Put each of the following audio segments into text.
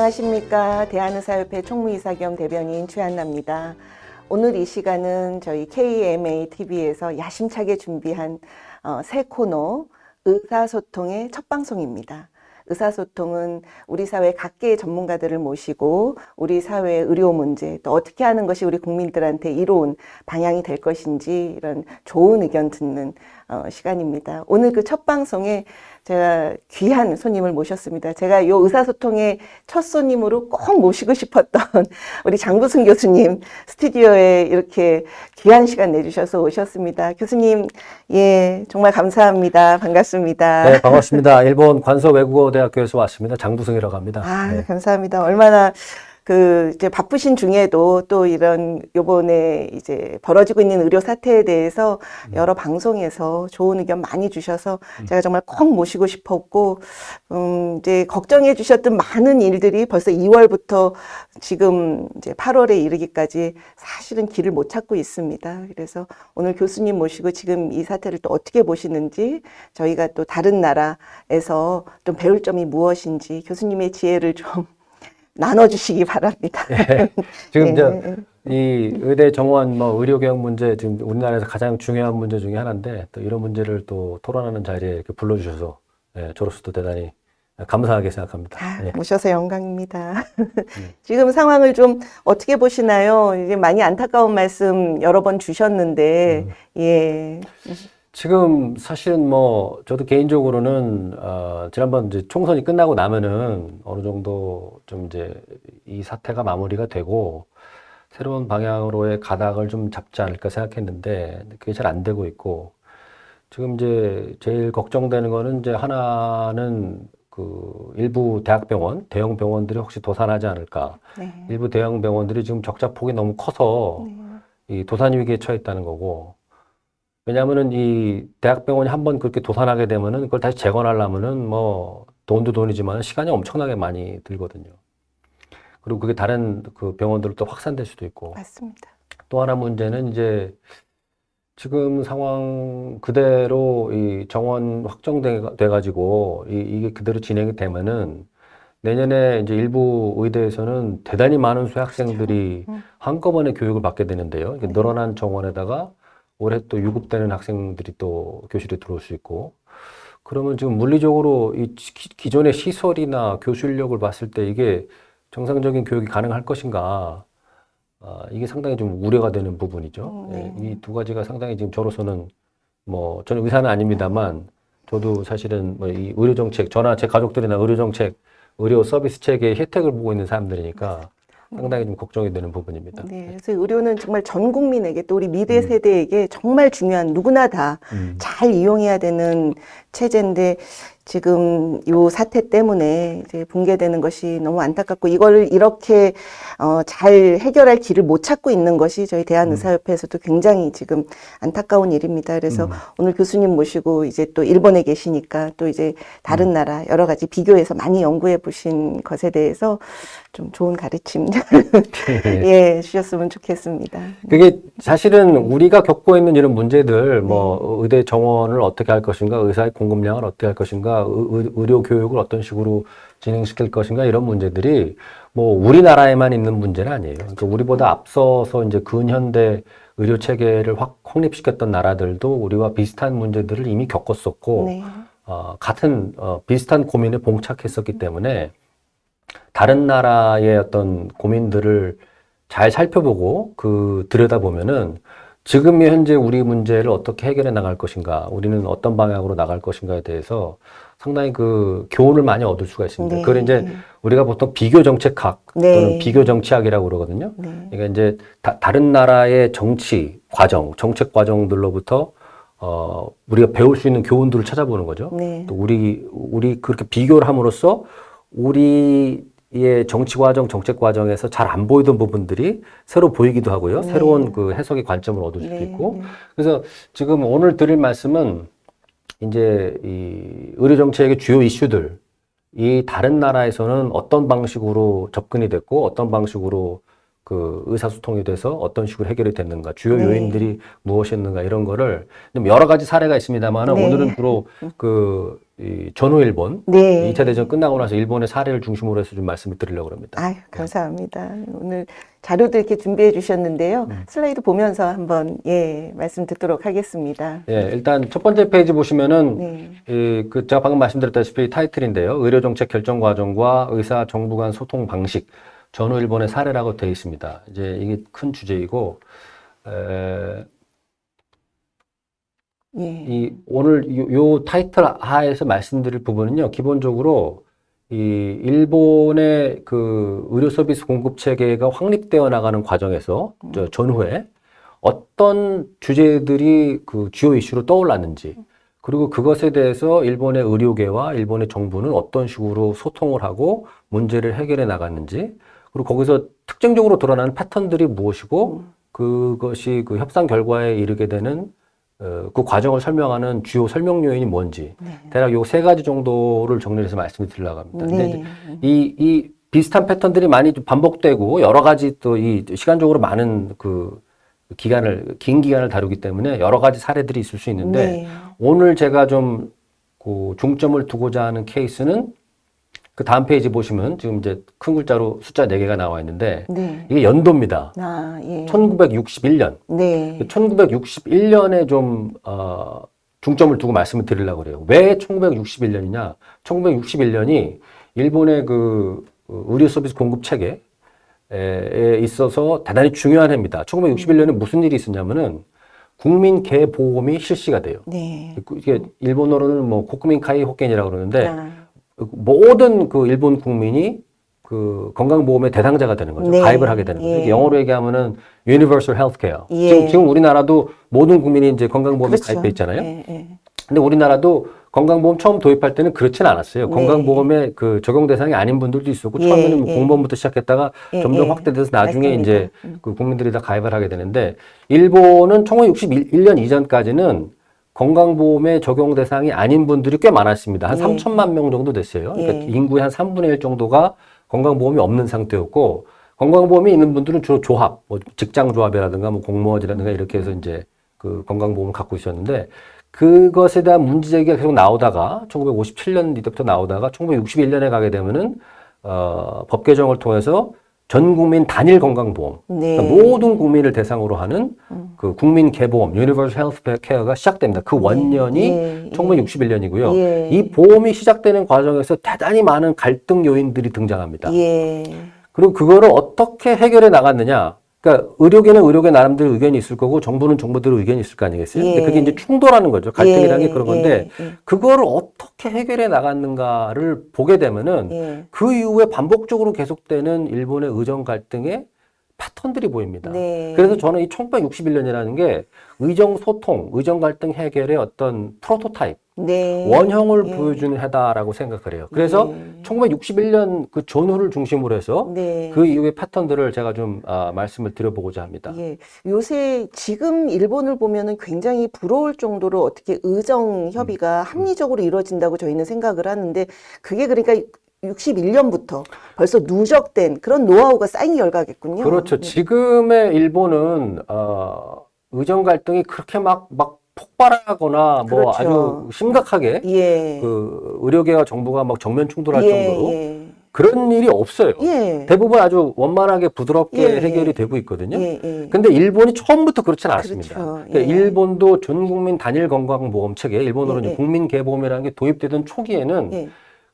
안녕하십니까. 대한의사협회 총무이사 겸 대변인 최한나입니다. 오늘 이 시간은 저희 KMA-TV에서 야심차게 준비한 새 코너 의사소통의 첫 방송입니다. 의사소통은 우리 사회 각계의 전문가들을 모시고 우리 사회의 의료 문제, 또 어떻게 하는 것이 우리 국민들한테 이로운 방향이 될 것인지 이런 좋은 의견 듣는 시간입니다. 오늘 그 첫 방송에 제가 귀한 손님을 모셨습니다. 제가 이 의사소통의 첫 손님으로 꼭 모시고 싶었던 우리 장부승 교수님 스튜디오에 이렇게 귀한 시간 내주셔서 오셨습니다. 교수님, 예, 정말 감사합니다. 반갑습니다. 네, 반갑습니다. 일본 관서외국어대학교에서 왔습니다. 장부승이라고 합니다. 네. 감사합니다. 얼마나 이제 바쁘신 중에도 또 이런 요번에 이제 벌어지고 있는 의료 사태에 대해서 여러 방송에서 좋은 의견 많이 주셔서 제가 정말 꼭 모시고 싶었고, 이제 걱정해 주셨던 많은 일들이 벌써 2월부터 지금 이제 8월에 이르기까지 사실은 길을 못 찾고 있습니다. 그래서 오늘 교수님 모시고 지금 이 사태를 또 어떻게 보시는지, 저희가 또 다른 나라에서 좀 배울 점이 무엇인지 교수님의 지혜를 좀 나눠주시기 바랍니다. 네. 지금 이 의대 정원 의료개혁 문제 지금 우리나라에서 가장 중요한 문제 중에 하나인데 또 이런 문제를 또 토론하는 자리에 이렇게 불러주셔서 저로서도 대단히 감사하게 생각합니다. 모셔서 영광입니다. 지금 상황을 좀 어떻게 보시나요? 이제 많이 안타까운 말씀 여러 번 주셨는데, 예. 지금 사실은 저도 개인적으로는 지난번 이제 총선이 끝나고 나면은 어느 정도 좀 이제 이 사태가 마무리가 되고 새로운 방향으로의 가닥을 좀 잡지 않을까 생각했는데 그게 잘 안 되고 있고, 지금 이제 제일 걱정되는 거는 이제 하나는 그 일부 대학병원, 대형 병원들이 혹시 도산하지 않을까. 네. 일부 대형 병원들이 지금 적자폭이 너무 커서 이 도산 위기에 처했다는 거고, 왜냐하면은 이 대학병원이 한번 그렇게 도산하게 되면은 그걸 다시 재건하려면은 돈도 돈이지만 시간이 엄청나게 많이 들거든요. 그리고 그게 다른 그 병원들로 또 확산될 수도 있고. 맞습니다. 또 하나 문제는 이제 지금 상황 그대로 이 정원 확정돼 가지고 이게 그대로 진행이 되면은 내년에 이제 일부 의대에서는 대단히 많은 수의 학생들이 한꺼번에 교육을 받게 되는데요. 이게 늘어난 정원에다가 올해 또 유급되는 학생들이 또 교실에 들어올 수 있고, 그러면 지금 물리적으로 이 기존의 시설이나 교수 인력을 봤을 때 이게 정상적인 교육이 가능할 것인가, 이게 상당히 좀 우려가 되는 부분이죠. 이 두 가지가 상당히 지금 저로서는 저는 의사는 아닙니다만 저도 사실은 이 의료 정책, 저나 제 가족들이나 의료 정책, 의료 서비스 체계의 혜택을 보고 있는 사람들이니까 상당히 좀 걱정이 되는 부분입니다. 네, 그래서 의료는 정말 전 국민에게 또 우리 미래 세대에게 정말 중요한, 누구나 다 잘 이용해야 되는 체제인데 지금 요 사태 때문에 이제 붕괴되는 것이 너무 안타깝고, 이걸 이렇게 잘 해결할 길을 못 찾고 있는 것이 저희 대한의사협회에서도 굉장히 지금 안타까운 일입니다. 그래서 오늘 교수님 모시고 이제 또 일본에 계시니까 또 이제 다른 나라 여러 가지 비교해서 많이 연구해 보신 것에 대해서 좀 좋은 가르침 예, 주셨으면 좋겠습니다. 그게 사실은 우리가 겪고 있는 이런 문제들, 의대 정원을 어떻게 할 것인가, 의사의 공급량을 어떻게 할 것인가, 의료 교육을 어떤 식으로 진행시킬 것인가, 이런 문제들이 우리나라에만 있는 문제는 아니에요. 그러니까 우리보다 앞서서 이제 근현대 의료 체계를 확 확립시켰던 나라들도 우리와 비슷한 문제들을 이미 겪었었고, 같은 비슷한 고민에 봉착했었기 때문에 다른 나라의 어떤 고민들을 잘 살펴보고 들여다보면은 지금 현재 우리 문제를 어떻게 해결해 나갈 것인가, 우리는 어떤 방향으로 나갈 것인가에 대해서 상당히 그 교훈을 많이 얻을 수가 있습니다. 그걸 이제 우리가 보통 비교 정책학 또는 비교 정치학이라고 그러거든요. 그러니까 이제 다른 나라의 정치 과정, 정책 과정들로부터 우리가 배울 수 있는 교훈들을 찾아보는 거죠. 또 우리 그렇게 비교를 함으로써 우리의 정치 과정, 정책 과정에서 잘 안 보이던 부분들이 새로 보이기도 하고요. 새로운 그 해석의 관점을 얻을 수도 있고. 그래서 지금 오늘 드릴 말씀은 이제 이 의료 정책의 주요 이슈들, 이 다른 나라에서는 어떤 방식으로 접근이 됐고 어떤 방식으로 그 의사소통이 돼서 어떤 식으로 해결이 됐는가, 주요 요인들이 무엇이었는가, 이런 거를 좀 여러 가지 사례가 있습니다만 오늘은 주로 그 이 전후일본 네. 2차 대전 끝나고 나서 일본의 사례를 중심으로 해서 좀 말씀을 드리려고 합니다. 아유, 감사합니다. 오늘 자료도 이렇게 준비해 주셨는데요. 슬라이드 보면서 한번, 예, 말씀 듣도록 하겠습니다. 예, 일단 첫 번째 페이지 보시면은 네. 제가 방금 말씀드렸다시피 타이틀인데요. 의료정책 결정 과정과 의사 정부 간 소통 방식, 전후일본의 사례라고 되어 있습니다. 이제 이게 큰 주제이고 예. 오늘 요 타이틀 하에서 말씀드릴 부분은요, 기본적으로 이 일본의 그 의료 서비스 공급 체계가 확립되어 나가는 과정에서 전후에 어떤 주제들이 그 주요 이슈로 떠올랐는지, 그리고 그것에 대해서 일본의 의료계와 일본의 정부는 어떤 식으로 소통을 하고 문제를 해결해 나갔는지, 그리고 거기서 특징적으로 드러나는 패턴들이 무엇이고, 그것이 그 협상 결과에 이르게 되는 그 과정을 설명하는 주요 설명 요인이 뭔지, 대략 요 세 가지 정도를 정리해서 말씀을 드리려고 합니다. 근데 네. 이 비슷한 패턴들이 많이 좀 반복되고 여러 가지 또 이 시간적으로 많은 그 긴 기간을 다루기 때문에 여러 가지 사례들이 있을 수 있는데, 네. 오늘 제가 좀 그 중점을 두고자 하는 케이스는 그 다음 페이지 보시면 지금 이제 큰 글자로 숫자 4개가 나와 있는데, 네. 이게 연도입니다. 아, 예. 1961년. 네. 1961년에 좀, 중점을 두고 말씀을 드리려고 그래요. 왜 1961년이냐? 1961년이 일본의 그 의료 서비스 공급 체계에 있어서 대단히 중요한 해입니다. 1961년에 무슨 일이 있었냐면은 국민개보험이 실시가 돼요. 네. 이게 일본어로는 뭐 국민 카이 호켄이라고 그러는데, 아, 모든 그 일본 국민이 그 건강보험의 대상자가 되는 거죠. 네. 가입을 하게 되는 거죠. 예. 이게 영어로 얘기하면은 Universal Healthcare. 예. 지금 우리나라도 모든 국민이 이제 건강보험에 그렇죠. 가입돼 있잖아요. 예, 예. 근데 우리나라도 건강보험 처음 도입할 때는 그렇진 않았어요. 네. 건강보험의 그 적용 대상이 아닌 분들도 있었고, 예, 처음에는 뭐 예. 공무원부터 시작했다가 예, 점점 예. 확대돼서 나중에 맞습니다. 이제 그 국민들이 다 가입을 하게 되는데, 일본은 1961년 이전까지는 건강보험의 적용 대상이 아닌 분들이 꽤 많았습니다. 한 예. 3천만 명 정도 됐어요. 그러니까 예. 인구의 한 3분의 1 정도가 건강보험이 없는 상태였고, 건강보험이 있는 분들은 주로 조합, 뭐 직장조합이라든가 뭐 공무원이라든가 이렇게 해서 이제 그 건강보험을 갖고 있었는데, 그것에 대한 문제제기가 계속 나오다가 1957년 이때부터 나오다가 1961년에 가게 되면은 법 개정을 통해서 전 국민 단일 건강보험, 네. 그러니까 모든 국민을 대상으로 하는 그 국민 개보험, Universal Health Care가 시작됩니다. 그 원년이 예, 1961년이고요. 예. 이 보험이 시작되는 과정에서 대단히 많은 갈등 요인들이 등장합니다. 예. 그리고 그거를 어떻게 해결해 나갔느냐? 그러니까 의료계는 의료계 나름대로 의견이 있을 거고, 정부는 정부대로 의견이 있을 거 아니겠어요? 근데 예. 그게 이제 충돌하는 거죠. 갈등이라는 게 예, 그런 건데, 예, 예. 그거를 어떻게 해결해 나갔는가를 보게 되면은 예. 그 이후에 반복적으로 계속되는 일본의 의정 갈등의 패턴들이 보입니다. 네. 그래서 저는 이 1961년이라는 게 의정 소통, 의정 갈등 해결의 어떤 프로토타입, 네. 원형을 예. 보여주는 해다라고 생각을 해요. 그래서 예. 1961년 그 전후를 중심으로 해서 네. 그 이후의 패턴들을 제가 좀 말씀을 드려보고자 합니다. 예. 요새 지금 일본을 보면은 굉장히 부러울 정도로 어떻게 의정 협의가 합리적으로 이루어진다고 저희는 생각을 하는데, 그게 그러니까 61년부터 벌써 누적된 그런 노하우가 쌓인 결과겠군요. 그렇죠. 지금의 일본은 의정 갈등이 그렇게 막 폭발하거나 뭐 그렇죠. 아주 심각하게 예. 그 의료계와 정부가 막 정면 충돌할 예, 정도로 예. 그런 일이 없어요. 예. 대부분 아주 원만하게 부드럽게 예, 해결이 예. 되고 있거든요. 예, 예. 근데 일본이 처음부터 그렇지는 않았습니다. 그렇죠. 그러니까 예. 일본도 전 국민 단일 건강보험 체계, 일본어로 예, 이제 예. 국민개보험이라는 게 도입되던 초기에는 예.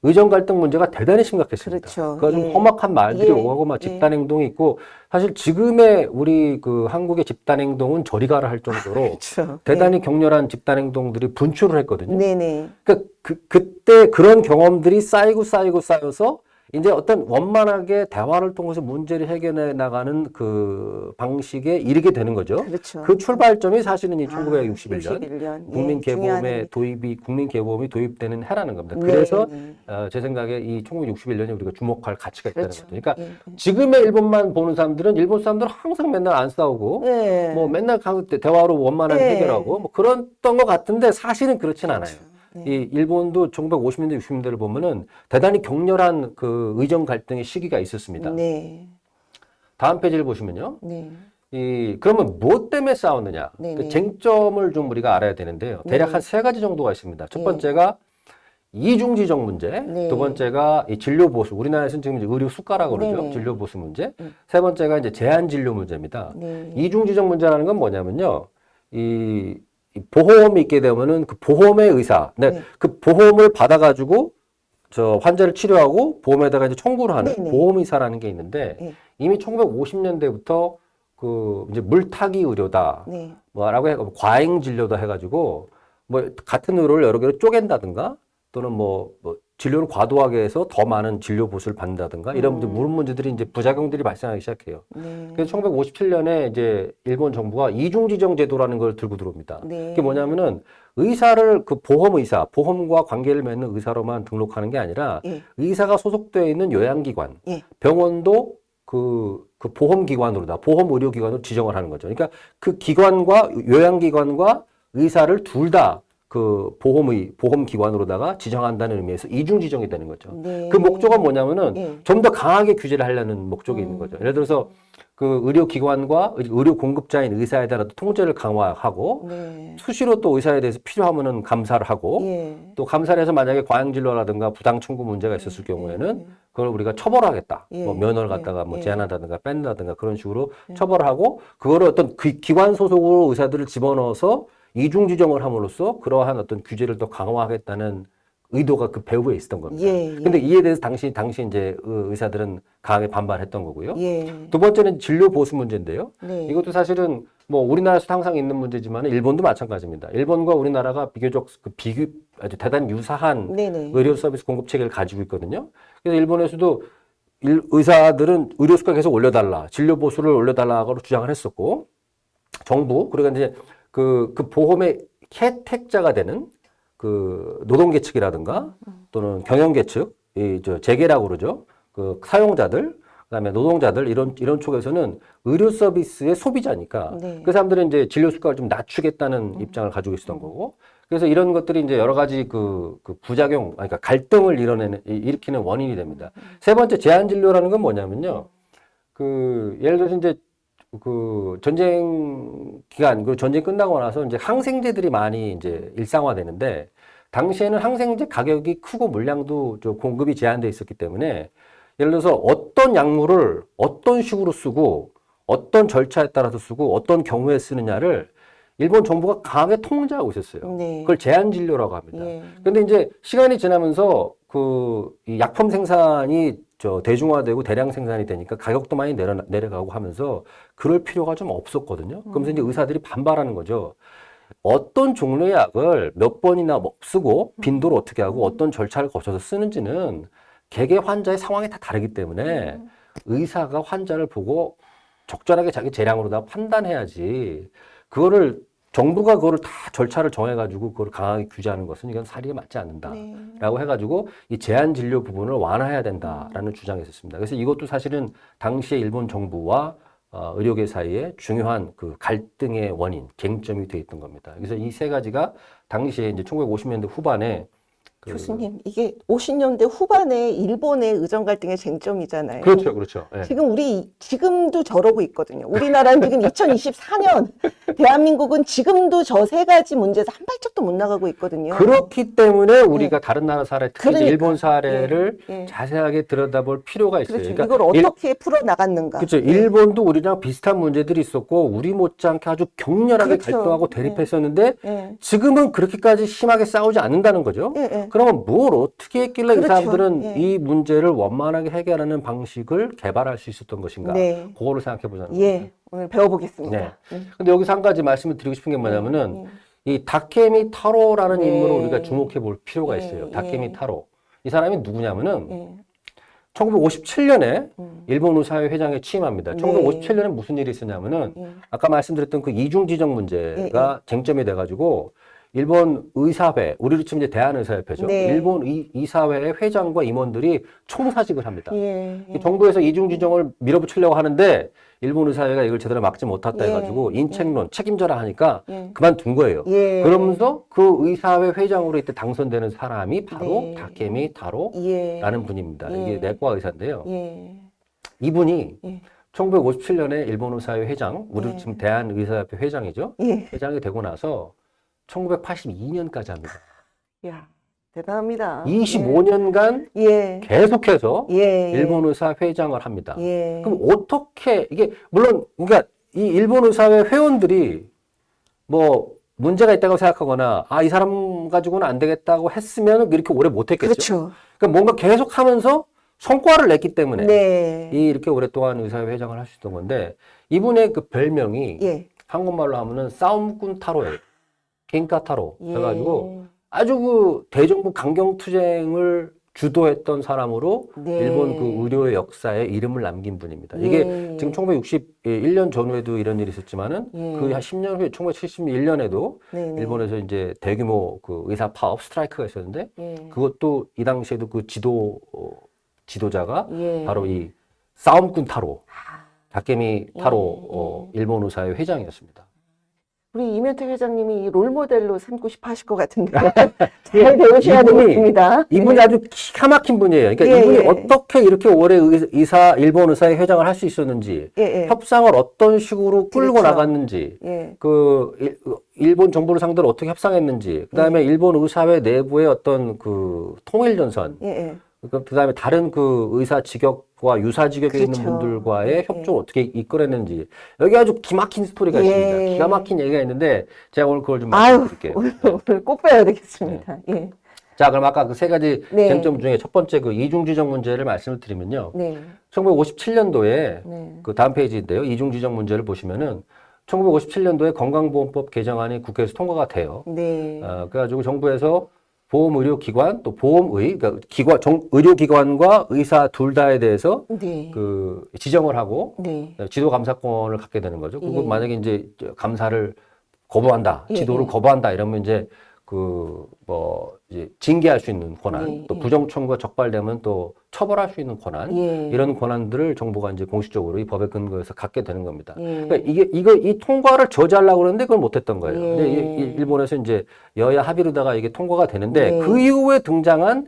의정 갈등 문제가 대단히 심각했습니다. 그렇죠. 그가 좀 예. 험악한 말들이 예. 오가고 막 예. 집단 행동이 있고, 사실 지금의 우리 그 한국의 집단 행동은 저리 가라 할 정도로 그렇죠. 대단히 격렬한 집단 행동들이 분출을 했거든요. 네네. 그러니까 그때 그런 경험들이 쌓여서 이제 어떤 원만하게 대화를 통해서 문제를 해결해 나가는 그 방식에 이르게 되는 거죠. 그렇죠. 그 출발점이 사실은 이 1961년 61년. 국민개보험의 국민개보험이 도입되는 해라는 겁니다. 네, 그래서 네. 제 생각에 이 1961년에 우리가 주목할 가치가 있다는 그렇죠. 거죠. 그러니까 예, 지금의 일본만 보는 사람들은 일본 사람들은 항상 맨날 안 싸우고 예. 뭐 맨날 대화로 원만하게 예. 해결하고 뭐 그랬던 것 같은데 사실은 그렇진 않아요. 네. 이 일본도 1950년대, 60년대를 보면은 대단히 격렬한 그 의정 갈등의 시기가 있었습니다. 네. 다음 페이지를 보시면요. 네. 그러면 무엇 때문에 싸웠느냐? 네네. 그 쟁점을 좀 우리가 알아야 되는데요. 대략 네. 한 세 가지 정도가 있습니다. 첫 예. 번째가 이중지정 문제, 네. 두 번째가 이 진료 보수, 우리나라에서는 지금 이제 의료 수가라고 그러죠. 네네. 진료 보수 문제. 세 번째가 이제 제한 진료 문제입니다. 네. 이중지정 문제라는 건 뭐냐면요. 이 보험이 있게 되면은 그 보험의 의사, 네. 그 보험을 받아가지고 저 환자를 치료하고 보험에다가 이제 청구를 하는 네네. 보험의사라는 게 있는데 네. 이미 1950년대부터 그 이제 물타기 의료다. 네. 뭐라고 해, 과잉 진료다 해가지고 뭐 같은 의료를 여러 개로 쪼갠다든가 또는 뭐 진료를 과도하게 해서 더 많은 진료 보수를 받는다든가 이런 문제들이 이제 부작용들이 발생하기 시작해요. 네. 그래서 1957년에 이제 일본 정부가 이중지정 제도라는 걸 들고 들어옵니다. 네. 그게 뭐냐면은 의사를 그 보험의사, 보험과 관계를 맺는 의사로만 등록하는 게 아니라 예. 의사가 소속되어 있는 요양기관, 예. 병원도 그 보험기관으로다, 보험의료기관으로 지정을 하는 거죠. 그러니까 그 기관과 요양기관과 의사를 둘 다 그 보험기관으로다가 지정한다는 의미에서 이중지정이 되는 거죠. 네. 그 목적은 뭐냐면은 예. 좀 더 강하게 규제를 하려는 목적이 있는 거죠. 예를 들어서 그 의료기관과 의료 공급자인 의사에 따라 통제를 강화하고 네. 수시로 또 의사에 대해서 필요하면은 감사를 하고 예. 또 감사를 해서 만약에 과잉진료라든가 부당 청구 문제가 있었을 경우에는 그걸 우리가 처벌하겠다. 예. 뭐 면허를 예. 갖다가 뭐 예. 제한한다든가 뺀다든가 그런 식으로 처벌을 하고 그거를 어떤 그 기관 소속으로 의사들을 집어넣어서 이중지정을 함으로써 그러한 어떤 규제를 더 강화하겠다는 의도가 그 배후에 있었던 겁니다. 예, 예. 근데 이에 대해서 당시 이제 의사들은 강하게 반발했던 거고요. 예. 두 번째는 진료 보수 문제인데요. 네. 이것도 사실은 뭐 우리나라에서도 항상 있는 문제지만 일본도 마찬가지입니다. 일본과 우리나라가 비교적 아주 대단히 유사한 네네. 의료 서비스 공급 체계를 가지고 있거든요. 그래서 일본에서도 의사들은 의료 수가 계속 올려달라, 진료 보수를 올려달라고 주장을 했었고, 정부 그리고 이제 그 보험의 혜택자가 되는 그 노동계측이라든가 또는 경영계측, 저 재계라고 그러죠. 그 사용자들, 그다음에 노동자들 이런 쪽에서는 의료 서비스의 소비자니까 네. 그 사람들은 이제 진료 수가를 좀 낮추겠다는 입장을 가지고 있었던 거고. 그래서 이런 것들이 이제 여러 가지 그 부작용, 그러니까 갈등을 일으키는 원인이 됩니다. 세 번째 제한 진료라는 건 뭐냐면요. 그 예를 들어서 이제 그 전쟁 기간, 그 전쟁 끝나고 나서 이제 항생제들이 많이 이제 일상화되는데 당시에는 항생제 가격이 크고 물량도 좀 공급이 제한돼 있었기 때문에 예를 들어서 어떤 약물을 어떤 식으로 쓰고 어떤 절차에 따라서 쓰고 어떤 경우에 쓰느냐를 일본 정부가 강하게 통제하고 있었어요. 네. 그걸 제한 진료라고 합니다. 예. 근데 이제 시간이 지나면서 이 약품 생산이 대중화되고 대량 생산이 되니까 가격도 많이 내려가고 하면서 그럴 필요가 좀 없었거든요. 그러면서 이제 의사들이 반발하는 거죠. 어떤 종류의 약을 몇 번이나 쓰고 빈도를 어떻게 하고 어떤 절차를 거쳐서 쓰는지는 개개 환자의 상황이 다 다르기 때문에 의사가 환자를 보고 적절하게 자기 재량으로 다 판단해야지 그거를 정부가 그거를 다 절차를 정해가지고 그걸 강하게 규제하는 것은 이건 사리에 맞지 않는다라고 해가지고 이 제한 진료 부분을 완화해야 된다라는 주장이 있었습니다. 그래서 이것도 사실은 당시에 일본 정부와 의료계 사이에 중요한 그 갈등의 원인, 쟁점이 돼 있던 겁니다. 그래서 이 세 가지가 당시에 이제 1950년대 후반에 교수님, 이게 50년대 후반에 일본의 의정 갈등의 쟁점이잖아요. 그렇죠, 그렇죠. 예. 지금도 저러고 있거든요. 우리나라는 지금 2024년, 대한민국은 지금도 저 세 가지 문제에서 한 발짝도 못 나가고 있거든요. 그렇기 때문에 우리가 다른 나라 사례, 특히 이제 그러니까. 일본 사례를 예. 자세하게 들여다볼 필요가 있어요. 그렇죠. 그러니까 이걸 어떻게 풀어 나갔는가. 그렇죠. 일본도 우리랑 비슷한 문제들이 있었고 우리 못지않게 아주 격렬하게 그렇죠. 갈등하고 대립했었는데 예. 지금은 그렇게까지 심하게 싸우지 않는다는 거죠. 예, 예. 그러면 뭘 어떻게 했길래 이 그렇죠. 사람들은 예. 이 문제를 원만하게 해결하는 방식을 개발할 수 있었던 것인가? 네. 그거를 생각해 보자는 예, 겁니다. 오늘 배워보겠습니다. 네. 근데 여기서 한 가지 말씀을 드리고 싶은 게 뭐냐면은 이 다케미 타로라는 네. 인물을 우리가 주목해 볼 필요가 있어요. 예, 다케미 예. 타로. 이 사람이 누구냐면은 예. 1957년에 일본 의사회 회장에 취임합니다. 네. 1957년에 무슨 일이 있었냐면은 아까 말씀드렸던 그 이중지정 문제가 쟁점이 돼가지고 일본 의사회, 우리로 치면 이제 대한의사협회죠. 네. 일본 의사회의 회장과 임원들이 총사직을 합니다. 예. 이 정부에서 이중지정을 밀어붙이려고 하는데 일본 의사회가 이걸 제대로 막지 못했다 예. 해가지고 인책론, 책임져라 하니까 예. 그만둔 거예요. 예. 그러면서 그 의사회 회장으로 이때 당선되는 사람이 바로 네. 다케미 타로라는 예. 분입니다. 예. 이게 내과 의사인데요. 예. 이분이 예. 1957년에 일본 의사회 회장, 우리 예. 지금 대한의사협회 회장이죠. 예. 회장이 되고 나서 1982년까지 합니다. 야. 대단합니다. 25년간 예. 계속해서 예. 일본 의사 회장을 합니다. 예. 그럼 어떻게 이게 물론 그러니까 이 일본 의사회 회원들이 뭐 문제가 있다고 생각하거나 이 사람 가지고는 안 되겠다고 했으면 이렇게 오래 못 했겠죠. 그렇죠. 그러니까 뭔가 계속 하면서 성과를 냈기 때문에 네. 이렇게 오랫동안 의사회 회장을 할 수 있던 건데 이분의 그 별명이 예. 한국말로 하면은 싸움꾼 타로예요. 갱카 타로. 예. 그래가지고 아주 그 대정부 강경 투쟁을 주도했던 사람으로 네. 일본 그 의료의 역사에 이름을 남긴 분입니다. 이게 예. 지금 1961년 전후에도 이런 일이 있었지만은 예. 그 한 10년 후에 1971년에도 네네. 일본에서 이제 대규모 그 의사 파업 스트라이크가 있었는데 예. 그것도 이 당시에도 그 지도자가 예. 바로 이 싸움꾼 타로, 다케미 타로 예. 일본 의사회 회장이었습니다. 우리 이면택 회장님이 이 롤모델로 삼고 싶어 하실 것 같은데 잘 배우셔야 되겠습니다. 이분이 아주 기가 막힌 분이에요. 그러니까 예, 이분이 예. 어떻게 이렇게 오래 일본 의사회 회장을 할 수 있었는지, 예, 예. 협상을 어떤 식으로 끌고 그렇죠. 나갔는지, 예. 일본 정부를 상대로 어떻게 협상했는지, 그다음에 일본 의사회 내부의 어떤 그 통일 전선, 예, 예. 그다음에 다른 그 의사 직역과 유사 직역에 있는 그렇죠. 분들과의 예. 협조를 어떻게 이끌어냈는지 여기 아주 기막힌 스토리가 예. 있습니다. 기가 막힌 얘기가 있는데 제가 오늘 그걸 좀 아유, 말씀드릴게요. 오늘 꼭 배워야 되겠습니다. 예. 자, 그럼 아까 그 세 가지 네. 쟁점 중에 첫 번째 그 이중지정 문제를 말씀을 드리면요. 네. 1957년도에 네. 그 다음 페이지인데요. 이중지정 문제를 보시면은 1957년도에 건강보험법 개정안이 국회에서 통과가 돼요. 네. 그래가지고 정부에서 보험의료기관 또 보험의 그러니까 의료기관과 의사 둘 다에 대해서 네. 그 지정을 하고 네. 지도 감사권을 갖게 되는 거죠. 그리고 예. 만약에 이제 감사를 거부한다, 예, 지도를 예. 거부한다 이러면 이제 그 뭐 이제 징계할 수 있는 권한, 예, 또 예. 부정 청구가 적발되면 또 처벌할 수 있는 권한 예. 이런 권한들을 정부가 이제 공식적으로 이 법에 근거해서 갖게 되는 겁니다. 예. 그러니까 이 통과를 저지하려고 그러는데 그걸 못했던 거예요. 예. 근데 일본에서 이제 여야 합의로다가 이게 통과가 되는데 네. 그 이후에 등장한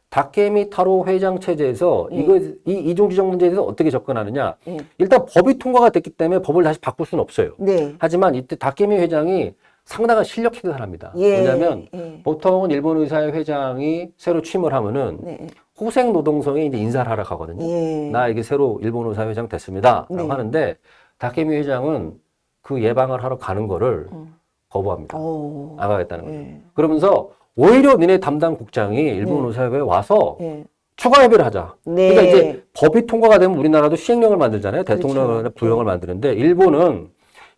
다케미 타로 회장 체제에서 예. 이 이중지정 문제에 대해서 어떻게 접근하느냐? 예. 일단 법이 통과가 됐기 때문에 법을 다시 바꿀 수는 없어요. 네. 하지만 이때 다케미 회장이 상당한 실력 있는 사람입니다. 예. 왜냐하면 예. 보통은 일본 의사회 회장이 새로 취임을 하면은 네. 후생 노동성에 이제 인사를 하러 가거든요. 예. 나 이게 새로 일본 의사회 회장 됐습니다. 라고 네. 하는데 다케미 회장은 그 예방을 하러 가는 거를 거부합니다. 오. 안 가겠다는 거죠. 예. 그러면서 오히려 니네 담당 국장이 일본 의사회에 와서 예. 추가 협의를 하자. 네. 그러니까 이제 법이 통과가 되면 우리나라도 시행령을 만들잖아요. 대통령의 그렇죠. 부령을 만드는데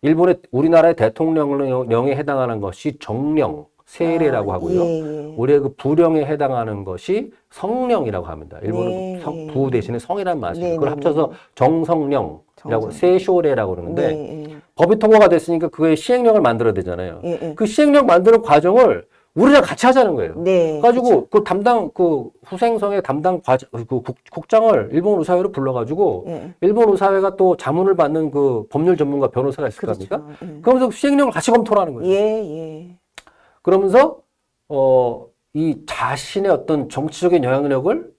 일본의 우리나라의 대통령령에 해당하는 것이 정령, 세례라고 하고요. 예. 우리의 그 부령에 해당하는 것이 성령이라고 합니다. 일본은 네. 부 대신에 성이라는 맛이에요. 네, 그걸 네, 합쳐서 정성령이라고 정성령. 세쇼레라고 그러는데 네. 예. 법이 통과가 됐으니까 그거에 시행령을 만들어야 되잖아요. 예. 예. 그 시행령 만드는 과정을 우리랑 같이 하자는 거예요. 네. 가지고 그 담당 그 후생성의 담당 국장을 일본 의사회로 불러가지고 예. 일본 의사회가 또 자문을 받는 그 법률 전문가 변호사가 있을 거 그렇죠. 아닙니까? 예. 그러면서 시행령을 같이 검토를 하는 거예요. 예. 예. 그러면서 이 자신의 어떤 정치적인 영향력을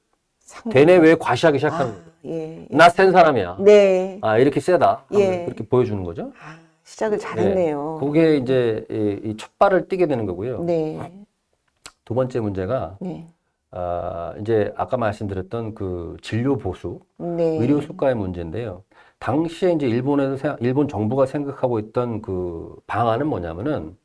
대내외에 과시하기 시작하는 거예요. 예. 나 센 사람이야. 네. 이렇게 세다. 예. 그렇게 보여주는 거죠. 시작을 잘했네요. 그게 이제 이 첫발을 띄게 되는 거고요. 네. 두 번째 문제가 네. 이제 아까 말씀드렸던 그 진료 보수, 네. 의료 수가의 문제인데요. 당시에 이제 일본 정부가 생각하고 있던 그 방안은 뭐냐면은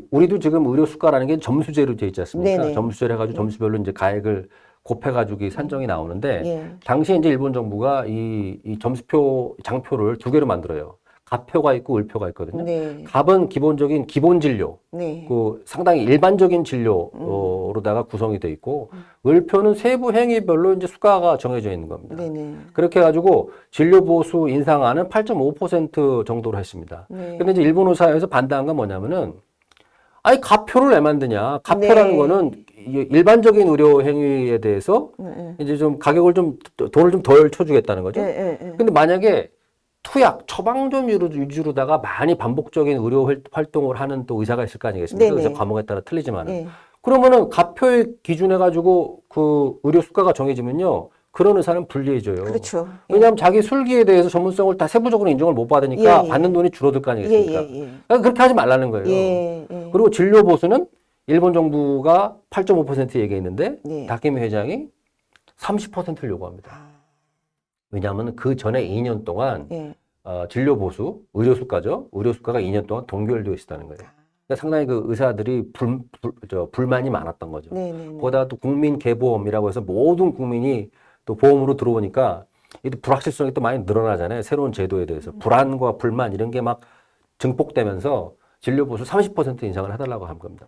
우리도 지금 의료 수가라는 게 점수제로 되어 있지 않습니까? 네네. 점수제를 해가지고 점수별로 이제 가액을 곱해가지고 이 산정이 나오는데 예. 당시에 이제 일본 정부가 이 점수표 장표를 두 개로 만들어요. 갑표가 있고 을표가 있거든요. 네. 갑은 기본적인 기본 진료, 네. 그 상당히 일반적인 진료로다가 구성이 돼 있고 을표는 세부 행위별로 이제 수가가 정해져 있는 겁니다. 네네. 그렇게 해가지고 진료 보수 인상안은 8.5% 정도로 했습니다. 네. 근데 이제 일본 의사회에서 반대한 건 뭐냐면은 갑표를 왜 만드냐? 갑표라는 네. 거는 일반적인 의료 행위에 대해서 네. 이제 좀 가격을 돈을 좀 덜 쳐주겠다는 거죠. 예. 근데 만약에 투약, 처방전 위주로다가 많이 반복적인 의료 활동을 하는 또 의사가 있을 거 아니겠습니까? 네네. 의사 과목에 따라 틀리지만은. 예. 그러면은 갑표에 기준해가지고 그 의료 수가가 정해지면요. 그런 의사는 불리해져요. 그렇죠. 왜냐하면 자기 술기에 대해서 전문성을 다 세부적으로 인정을 못 받으니까 예, 예. 받는 돈이 줄어들 거 아니겠습니까? 예. 그러니까 그렇게 하지 말라는 거예요. 예. 그리고 진료 보수는 일본 정부가 8.5% 얘기했는데 네. 다케미 회장이 30%를 요구합니다. 아, 왜냐하면 그 전에 2년 동안 예. 진료 보수, 의료 수가죠. 의료 수가가 2년 동안 동결되어 있었다는 거예요. 그러니까 상당히 그 의사들이 불만이 많았던 거죠. 네네네. 거기다가 또 국민 계보험이라고 해서 모든 국민이 또 보험으로 들어오니까 이 불확실성이 또 많이 늘어나잖아요. 새로운 제도에 대해서 불안과 불만 이런 게 막 증폭되면서 진료 보수 30% 인상을 해달라고 한 겁니다.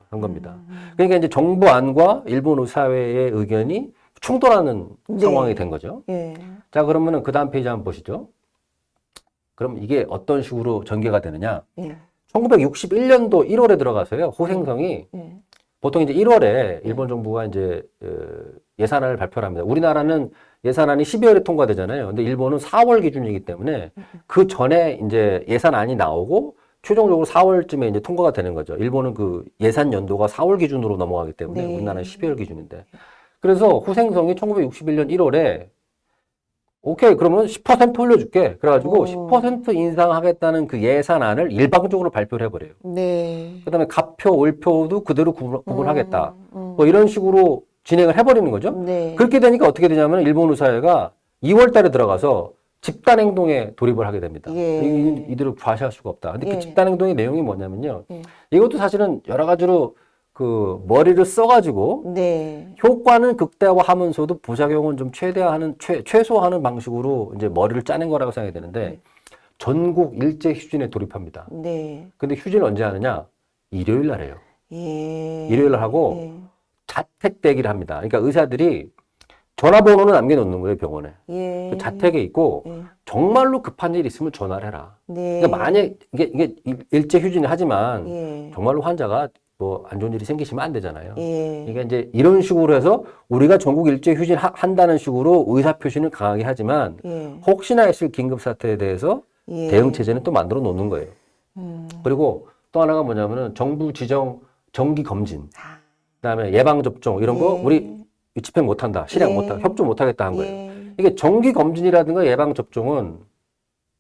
그러니까 이제 정부 안과 일본 의사회의 의견이 충돌하는 네. 상황이 된 거죠. 예. 자, 그러면은 그 다음 페이지 한번 보시죠. 그럼 이게 어떤 식으로 전개가 되느냐? 예. 1961년도 1월에 들어가서요. 호생성이 예. 보통 이제 1월에 일본 정부가 이제 예산안을 발표를 합니다. 우리나라는 예산안이 12월에 통과되잖아요. 근데 일본은 4월 기준이기 때문에 그 전에 이제 예산안이 나오고 최종적으로 4월쯤에 이제 통과가 되는 거죠. 일본은 그 예산 연도가 4월 기준으로 넘어가기 때문에 네. 우리나라는 12월 기준인데. 그래서 후생성이 1961년 1월에 오케이, 그러면 10% 올려줄게. 그래가지고 10% 인상하겠다는 그 예산안을 일방적으로 발표를 해버려요. 네. 그 다음에 가표, 올표도 그대로 구분하겠다. 뭐 이런 식으로 진행을 해버리는 거죠. 네. 그렇게 되니까 어떻게 되냐면 일본 의사회가 2월 달에 들어가서 집단행동에 돌입을 하게 됩니다. 예. 이대로 과시할 수가 없다. 근데 예. 그 집단행동의 내용이 뭐냐면요. 예. 이것도 사실은 여러 가지로 그 머리를 써가지고 네. 효과는 극대화하면서도 부작용은 좀 최대화하는 최소화하는 방식으로 이제 머리를 짜낸 거라고 생각이 되는데 전국 일제 휴진에 돌입합니다. 네. 근데 휴진을 언제 하느냐? 일요일 날 해요. 예. 일요일 날 하고 예. 자택 대기를 합니다. 그러니까 의사들이 전화번호는 남겨놓는 거예요, 병원에. 예. 그 자택에 있고 예. 정말로 급한 일 있으면 전화를 해라. 네. 그러니까 만약 이게 일제 휴진을 하지만 예. 정말로 환자가 뭐 안 좋은 일이 생기시면 안 되잖아요. 예. 그러니까 이제 이런 식으로 해서 우리가 전국 일제 휴진 한다는 식으로 의사 표시는 강하게 하지만 예. 혹시나 있을 긴급 사태에 대해서 예. 대응 체제는 또 만들어 놓는 거예요. 그리고 또 하나가 뭐냐면은 정부 지정 정기 검진, 아. 그다음에 예방 접종 이런 거 예. 우리 집행 못 한다, 실행 예. 못 한다, 협조 못 하겠다 한 거예요. 예. 이게 정기 검진이라든가 예방 접종은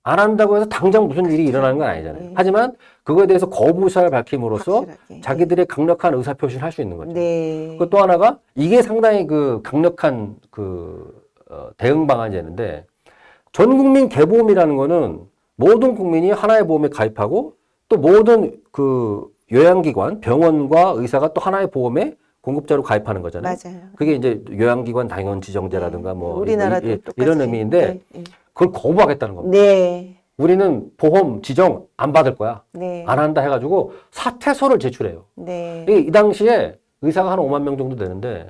안 한다고 해서 당장 무슨 일이 일어나는 건 아니잖아요. 예. 하지만 그거에 대해서 거부 의사를 밝힘으로써 확실하게. 자기들의 강력한 의사 표시를 할 수 있는 거죠. 네. 그 또 하나가 이게 상당히 그 강력한 대응 방안이 되는데 전 국민 개보험이라는 거는 모든 국민이 하나의 보험에 가입하고 또 모든 그 요양기관, 병원과 의사가 또 하나의 보험에 공급자로 가입하는 거잖아요. 맞아요. 그게 이제 요양기관 당연 지정제라든가 뭐 우리나라도 똑같이. 이런 의미인데 네. 그걸 거부하겠다는 겁니다. 네. 우리는 보험 지정 안 받을 거야. 네. 안 한다 해가지고 사퇴서를 제출해요. 네. 이 당시에 의사가 한 5만 명 정도 되는데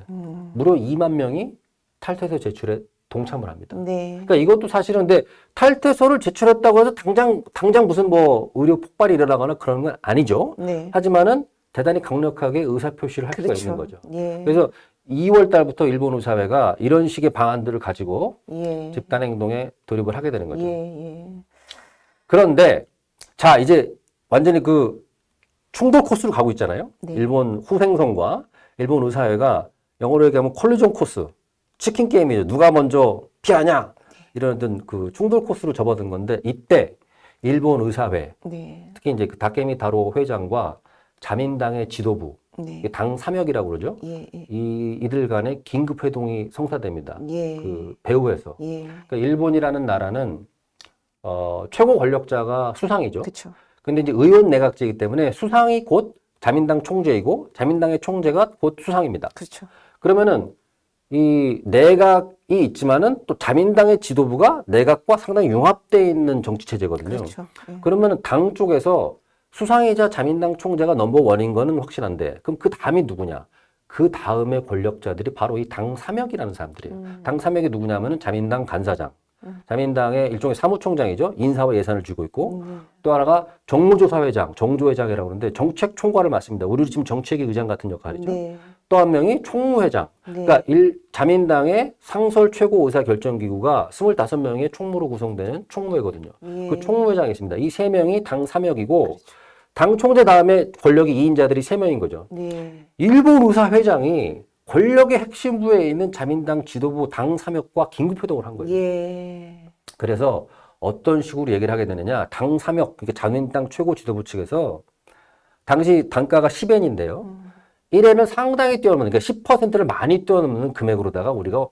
무려 2만 명이 탈퇴서 제출에 동참을 합니다. 네. 그러니까 이것도 사실은 근데 탈퇴서를 제출했다고 해서 당장 무슨 뭐 의료 폭발이 일어나거나 그런 건 아니죠. 네. 하지만은 대단히 강력하게 의사 표시를 할 수가 그렇죠. 있는 거죠. 예. 그래서 2월 달부터 일본 의사회가 이런 식의 방안들을 가지고 예. 집단 행동에 돌입을 하게 되는 거죠. 예. 예. 그런데 자 이제 완전히 그 충돌 코스로 가고 있잖아요. 네. 일본 후생성과 일본 의사회가 영어로 얘기하면 콜리전 코스, 치킨 게임이죠. 누가 먼저 피하냐 이런 어떤 그 충돌 코스로 접어든 건데 이때 일본 의사회 네. 특히 이제 그 다케미 다로 회장과 자민당의 지도부 네. 이게 당 삼역이라고 그러죠. 예. 예. 이들 간의 긴급 회동이 성사됩니다. 예. 그 배후에서. 예. 그러니까 일본이라는 나라는 최고 권력자가 수상이죠. 그렇죠. 근데 이제 의원 내각제이기 때문에 수상이 곧 자민당 총재이고 자민당의 총재가 곧 수상입니다. 그렇죠. 그러면은 이 내각이 있지만은 또 자민당의 지도부가 내각과 상당히 융합되어 있는 정치 체제거든요. 그렇죠. 예. 그러면은 당 쪽에서 수상이자 자민당 총재가 넘버원인 거는 확실한데 그럼 그 다음이 누구냐? 그 다음의 권력자들이 바로 이 당 삼역이라는 사람들이에요. 당 삼역이 누구냐면은 자민당 간사장, 자민당의 일종의 사무총장이죠. 인사와 예산을 쥐고 있고 또 하나가 정무조사회장, 정조회장이라고 그러는데 정책총괄을 맡습니다. 우리 지금 정책위 의장 같은 역할이죠. 네. 또 한 명이 총무회장. 네. 그러니까 자민당의 상설 최고 의사결정기구가 25명의 총무로 구성되는 총무회거든요. 예. 그 총무회장이 있습니다. 이 세 명이 당 삼역이고 당 총재 다음에 권력이 2인자들이 3명인 거죠. 네. 일본 의사회장이 권력의 핵심부에 있는 자민당 지도부 당 삼역과 긴급회동을 한 거예요. 예. 그래서 어떤 식으로 얘기를 하게 되느냐. 당 삼역, 그러니까 자민당 최고 지도부 측에서 당시 단가가 10엔인데요. 1회는 상당히 뛰어넘는, 그러니까 10%를 많이 뛰어넘는 금액으로다가 우리가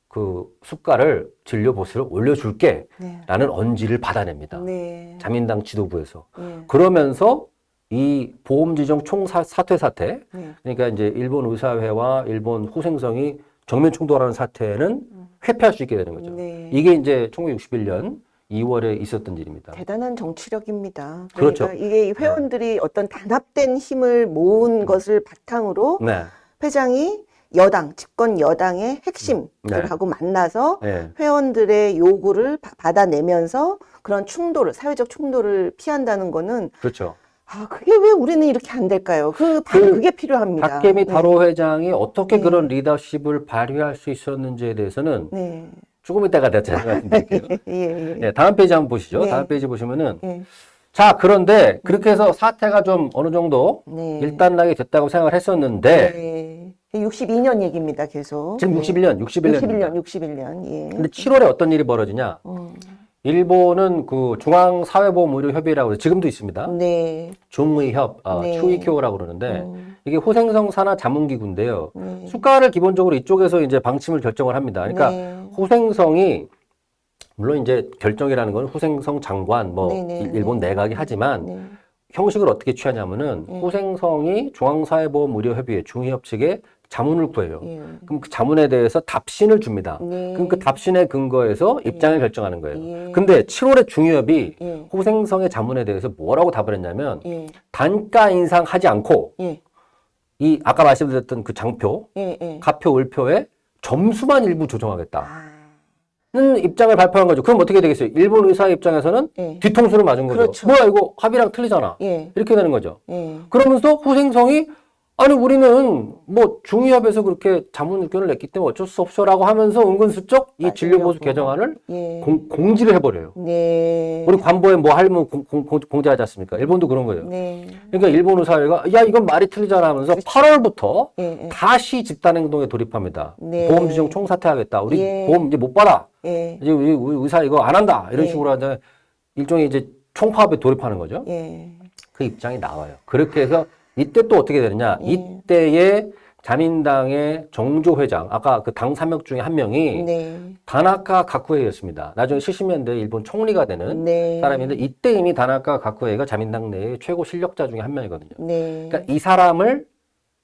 그 수가를 진료 보수를 올려줄게 네. 라는 언지를 받아냅니다. 네. 자민당 지도부에서. 네. 그러면서 이 보험지정 사퇴, 네. 그러니까 이제 일본 의사회와 일본 후생성이 정면 충돌하는 사태는 회피할 수 있게 되는 거죠. 네. 이게 이제 1961년 2월에 있었던 일입니다. 대단한 정치력입니다. 그렇죠. 그러니까 이게 회원들이 어떤 단합된 힘을 모은 것을 바탕으로 네. 회장이 여당, 집권 여당의 핵심들하고 만나서 네. 회원들의 요구를 받아내면서 그런 충돌을, 사회적 충돌을 피한다는 거는 그렇죠. 아, 그게 왜 우리는 이렇게 안 될까요? 바로 그게 필요합니다. 닥케미 타로 회장이 어떻게 네. 그런 리더십을 발휘할 수 있었는지에 대해서는 네. 조금 이따가 제가 말씀드릴게요. 예, 예. 네, 다음 페이지 한번 보시죠. 네. 다음 페이지 보시면은 예. 자, 그런데 그렇게 해서 사태가 좀 어느 정도 네. 일단락이 됐다고 생각을 했었는데 네. 62년 얘기입니다, 계속. 지금 네. 61년. 61년. 예. 근데 7월에 어떤 일이 벌어지냐? 일본은 그 중앙사회보험의료협의라고 지금도 있습니다. 네. 중의협, 네. 추이쿄라고 그러는데 이게 후생성 산하 자문기구인데요. 네. 수가를 기본적으로 이쪽에서 이제 방침을 결정을 합니다. 그러니까 네. 후생성이 물론 이제 결정이라는 건 후생성 장관, 뭐 네, 네, 일본 네. 내각이 하지만 네. 형식을 어떻게 취하냐면은 후생성이 중앙사회보험의료협의회 중의협 측에 자문을 구해요. 예. 그럼 그 자문에 대해서 답신을 줍니다. 네. 그럼 그 답신에 근거해서 입장을 결정하는 거예요. 예. 근데 7월에 중의협이 예. 후생성의 자문에 대해서 뭐라고 답을 했냐면 예. 단가 인상하지 않고 예. 이 아까 말씀드렸던 그 장표, 예. 예. 가표, 을표에 점수만 일부 조정하겠다는 아. 입장을 발표한 거죠. 그럼 어떻게 되겠어요? 일본 의사 입장에서는 예. 뒤통수를 맞은 거죠. 그렇죠. 뭐야 이거 합의랑 틀리잖아. 예. 이렇게 되는 거죠. 예. 그러면서 후생성이 아니 우리는 뭐 중의협에서 그렇게 자문 의견을 냈기 때문에 어쩔 수 없어라고 하면서 은근슬쩍 이 진료보수 개정안을 예. 공지를 해버려요. 네. 우리 관보에 뭐 할면 공지하지 않습니까? 일본도 그런 거예요. 네. 그러니까 일본 의사회가 야 이건 말이 틀리잖아 하면서 8월부터 예. 예. 다시 집단행동에 돌입합니다. 네. 보험지정 총사퇴하겠다. 우리 예. 보험 이제 못 받아. 예. 이제 우리 의사 이거 안 한다. 이런 예. 식으로 하자 일종의 이제 총파업에 돌입하는 거죠. 예. 그 입장이 나와요. 그렇게 해서 이때 또 어떻게 되느냐? 예. 이때에 자민당의 정조 회장, 아까 그 당 3역 중에 한 명이 네. 다나카 가쿠에였습니다. 나중에 70년대 일본 총리가 되는 네. 사람인데 이때 이미 다나카 가쿠에가 자민당 내의 최고 실력자 중에 한 명이거든요. 네. 그러니까 이 사람을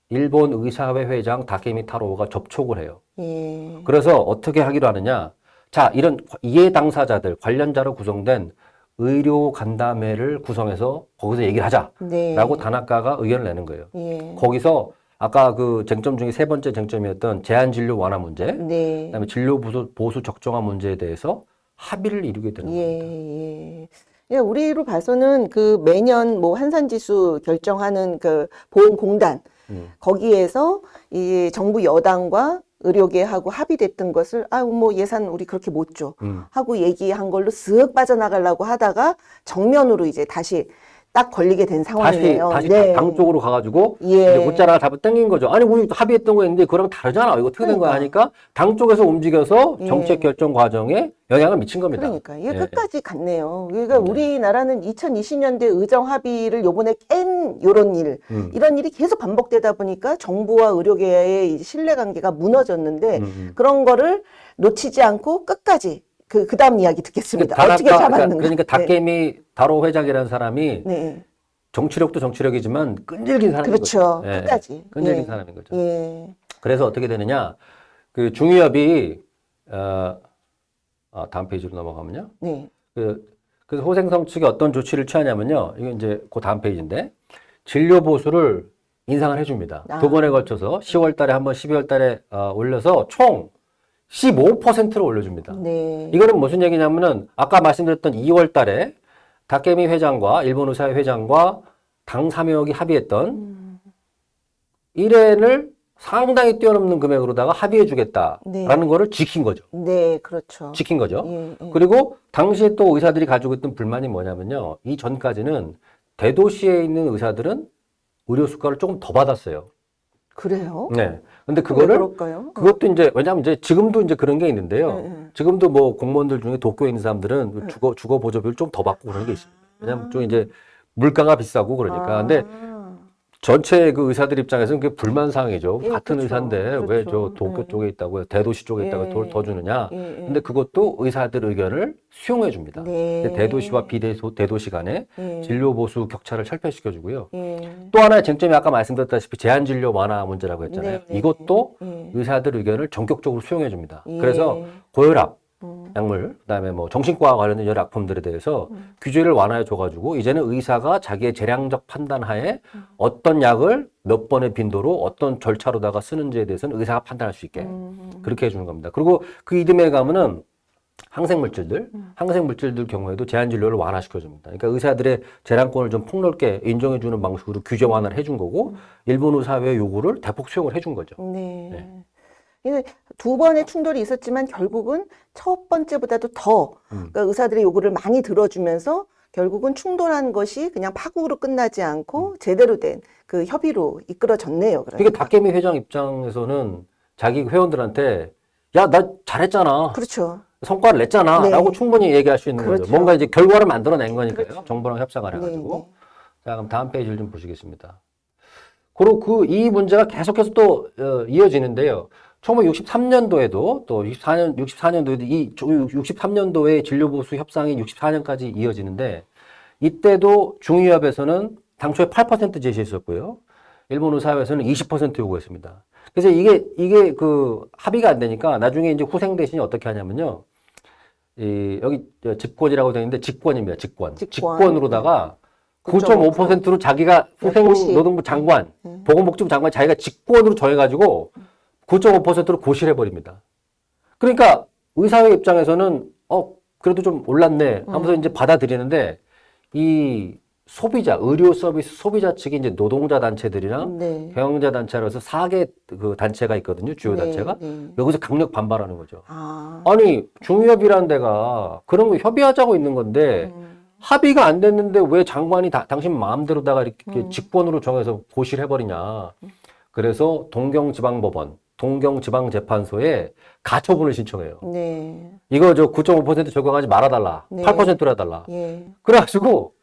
일본 의사회 회장 다케미 타로가 접촉을 해요. 예. 그래서 어떻게 하기로 하느냐? 자, 이런 이해 당사자들, 관련자로 구성된 의료 간담회를 구성해서 거기서 얘기를 하자라고 네. 다나카가 의견을 내는 거예요. 예. 거기서 아까 그 쟁점 중에 세 번째 쟁점이었던 제한 진료 완화 문제, 네. 그다음에 진료 보수 적정화 문제에 대해서 합의를 이루게 되는 겁니다. 예. 예, 우리로 봐서는 그 매년 뭐 환산지수 결정하는 그 보험공단 거기에서 이 정부 여당과 의료계하고 합의됐던 것을 뭐 예산 우리 그렇게 못 줘 하고 얘기한 걸로 쓱 빠져나가려고 하다가 정면으로 이제 다시 딱 걸리게 된 상황이에요. 다시 네. 당 쪽으로 가가지고 예. 이제 옷자락을 잡아 당긴 거죠. 아니 우리 합의했던 거 있는데 그거랑 다르잖아. 이거 어떻게 된 거야 그러니까. 하니까 당 쪽에서 움직여서 예. 정책 결정 과정에 영향을 미친 겁니다. 그러니까 이게 예. 끝까지 갔네요. 그러니까 우리나라는 2020년대 의정 합의를 요번에 깬 요런 일, 이런 일이 계속 반복되다 보니까 정부와 의료계의 이 신뢰관계가 무너졌는데 그런 거를 놓치지 않고 끝까지 그 다음 이야기 듣겠습니다. 어떻게 잡았는가. 그러니까 다케미 다로 회장이라는 사람이 네. 정치력도 정치력이지만 끈질긴 사람인 그렇죠. 거죠. 예. 끝까지. 끈질긴 예. 사람인 거죠. 예. 그래서 어떻게 되느냐? 그 중의협이 다음 페이지로 넘어가면요. 네. 그래서 호생성 측이 어떤 조치를 취하냐면요. 이거 이제 그 다음 페이지인데 진료 보수를 인상을 해줍니다. 아. 두 번에 걸쳐서 10월 달에 한 번, 12월 달에 올려서 총 15%를 올려줍니다. 네. 이거는 무슨 얘기냐면은 아까 말씀드렸던 2월 달에 다케미 회장과 일본 의사회 회장과 당 3역이 합의했던 1회를 상당히 뛰어넘는 금액으로다가 합의해 주겠다라는 네. 거를 지킨 거죠. 네, 그렇죠. 지킨 거죠. 예, 예. 그리고 당시에 또 의사들이 가지고 있던 불만이 뭐냐면요. 이 전까지는 대도시에 있는 의사들은 의료 수가를 조금 더 받았어요. 그래요? 네. 근데 왜 그거를 그럴까요? 그것도 이제 왜냐하면 이제 지금도 이제 그런 게 있는데요. 네. 지금도 뭐 공무원들 중에 도쿄에 있는 사람들은 주거 보조비를 좀 더 받고 그런 게 있습니다. 왜냐하면 좀 이제 물가가 비싸고 그러니까. 근데 전체 그 의사들 입장에서는 그게 불만사항이죠. 예, 같은 그렇죠. 의사인데 왜 저 그렇죠. 도쿄 쪽에 있다고 대도시 쪽에 있다고 예. 더 주느냐. 예, 예. 근데 그것도 의사들 의견을 수용해 줍니다. 네. 대도시와 비대도시 간의 예. 진료 보수 격차를 철폐시켜 주고요. 예. 또 하나의 쟁점이 아까 말씀드렸다시피 제한 진료 완화 문제라고 했잖아요. 네, 네, 이것도 네. 의사들 의견을 전격적으로 수용해 줍니다. 예. 그래서 고혈압, 약물, 그다음에 뭐 정신과 관련된 여러 약품들에 대해서 규제를 완화해 줘가지고 이제는 의사가 자기의 재량적 판단하에 어떤 약을 몇 번의 빈도로 어떤 절차로다가 쓰는지에 대해서는 의사가 판단할 수 있게 그렇게 해주는 겁니다. 그리고 그 이듬해 가면은 항생물질들 경우에도 제한 진료를 완화시켜 줍니다. 그러니까 의사들의 재량권을 좀 폭넓게 인정해 주는 방식으로 규제 완화를 해준 거고 일본 의사회의 요구를 대폭 수용을 해준 거죠. 네. 네. 이게 두 번의 충돌이 있었지만 결국은 첫 번째보다도 더 그러니까 의사들의 요구를 많이 들어주면서 결국은 충돌한 것이 그냥 파국으로 끝나지 않고 제대로 된 그 협의로 이끌어졌네요. 이게 그러니까. 다케미 회장 입장에서는 자기 회원들한테 야, 나 잘했잖아. 그렇죠. 성과를 냈잖아. 네. 라고 충분히 얘기할 수 있는 그렇죠. 거죠. 뭔가 이제 결과를 만들어낸 거니까요. 그렇죠. 정부랑 협상을 네, 해가지고. 네. 자, 그럼 다음 페이지를 좀 보시겠습니다. 그리고 이 문제가 계속해서 또 이어지는데요. 1963년도에도 또 64년도에도 이 63년도에 진료보수 협상이 64년까지 이어지는데 이때도 중의협에서는 당초에 8% 제시했었고요. 일본 의사회에서는 20% 요구했습니다. 그래서 이게 그 합의가 안 되니까 나중에 이제 후생 대신에 어떻게 하냐면요. 여기 집권이라고 되어 있는데 직권입니다. 직권. 직권으로다가 9.5%로 자기가 후생노동부 장관, 보건복지부 장관 자기가 직권으로 정해가지고 9.5%로 고시를 해버립니다. 그러니까 의사회 입장에서는 그래도 좀 올랐네 하면서 이제 받아들이는데 이 소비자, 의료 서비스 소비자 측이 이제 노동자 단체들이랑 네. 경영자 단체로서 4개 그 단체가 있거든요. 주요 네, 단체가. 네. 여기서 강력 반발하는 거죠. 아. 아니, 중의협이라는 데가 그런 거 협의하자고 있는 건데 합의가 안 됐는데 왜 장관이 당신 마음대로다가 이렇게 직권으로 정해서 고시를 해버리냐. 그래서 동경지방법원, 동경지방재판소에 가처분을 신청해요. 네. 이거 저 9.5% 적용하지 말아달라. 네. 8%로 해달라. 예. 그래가지고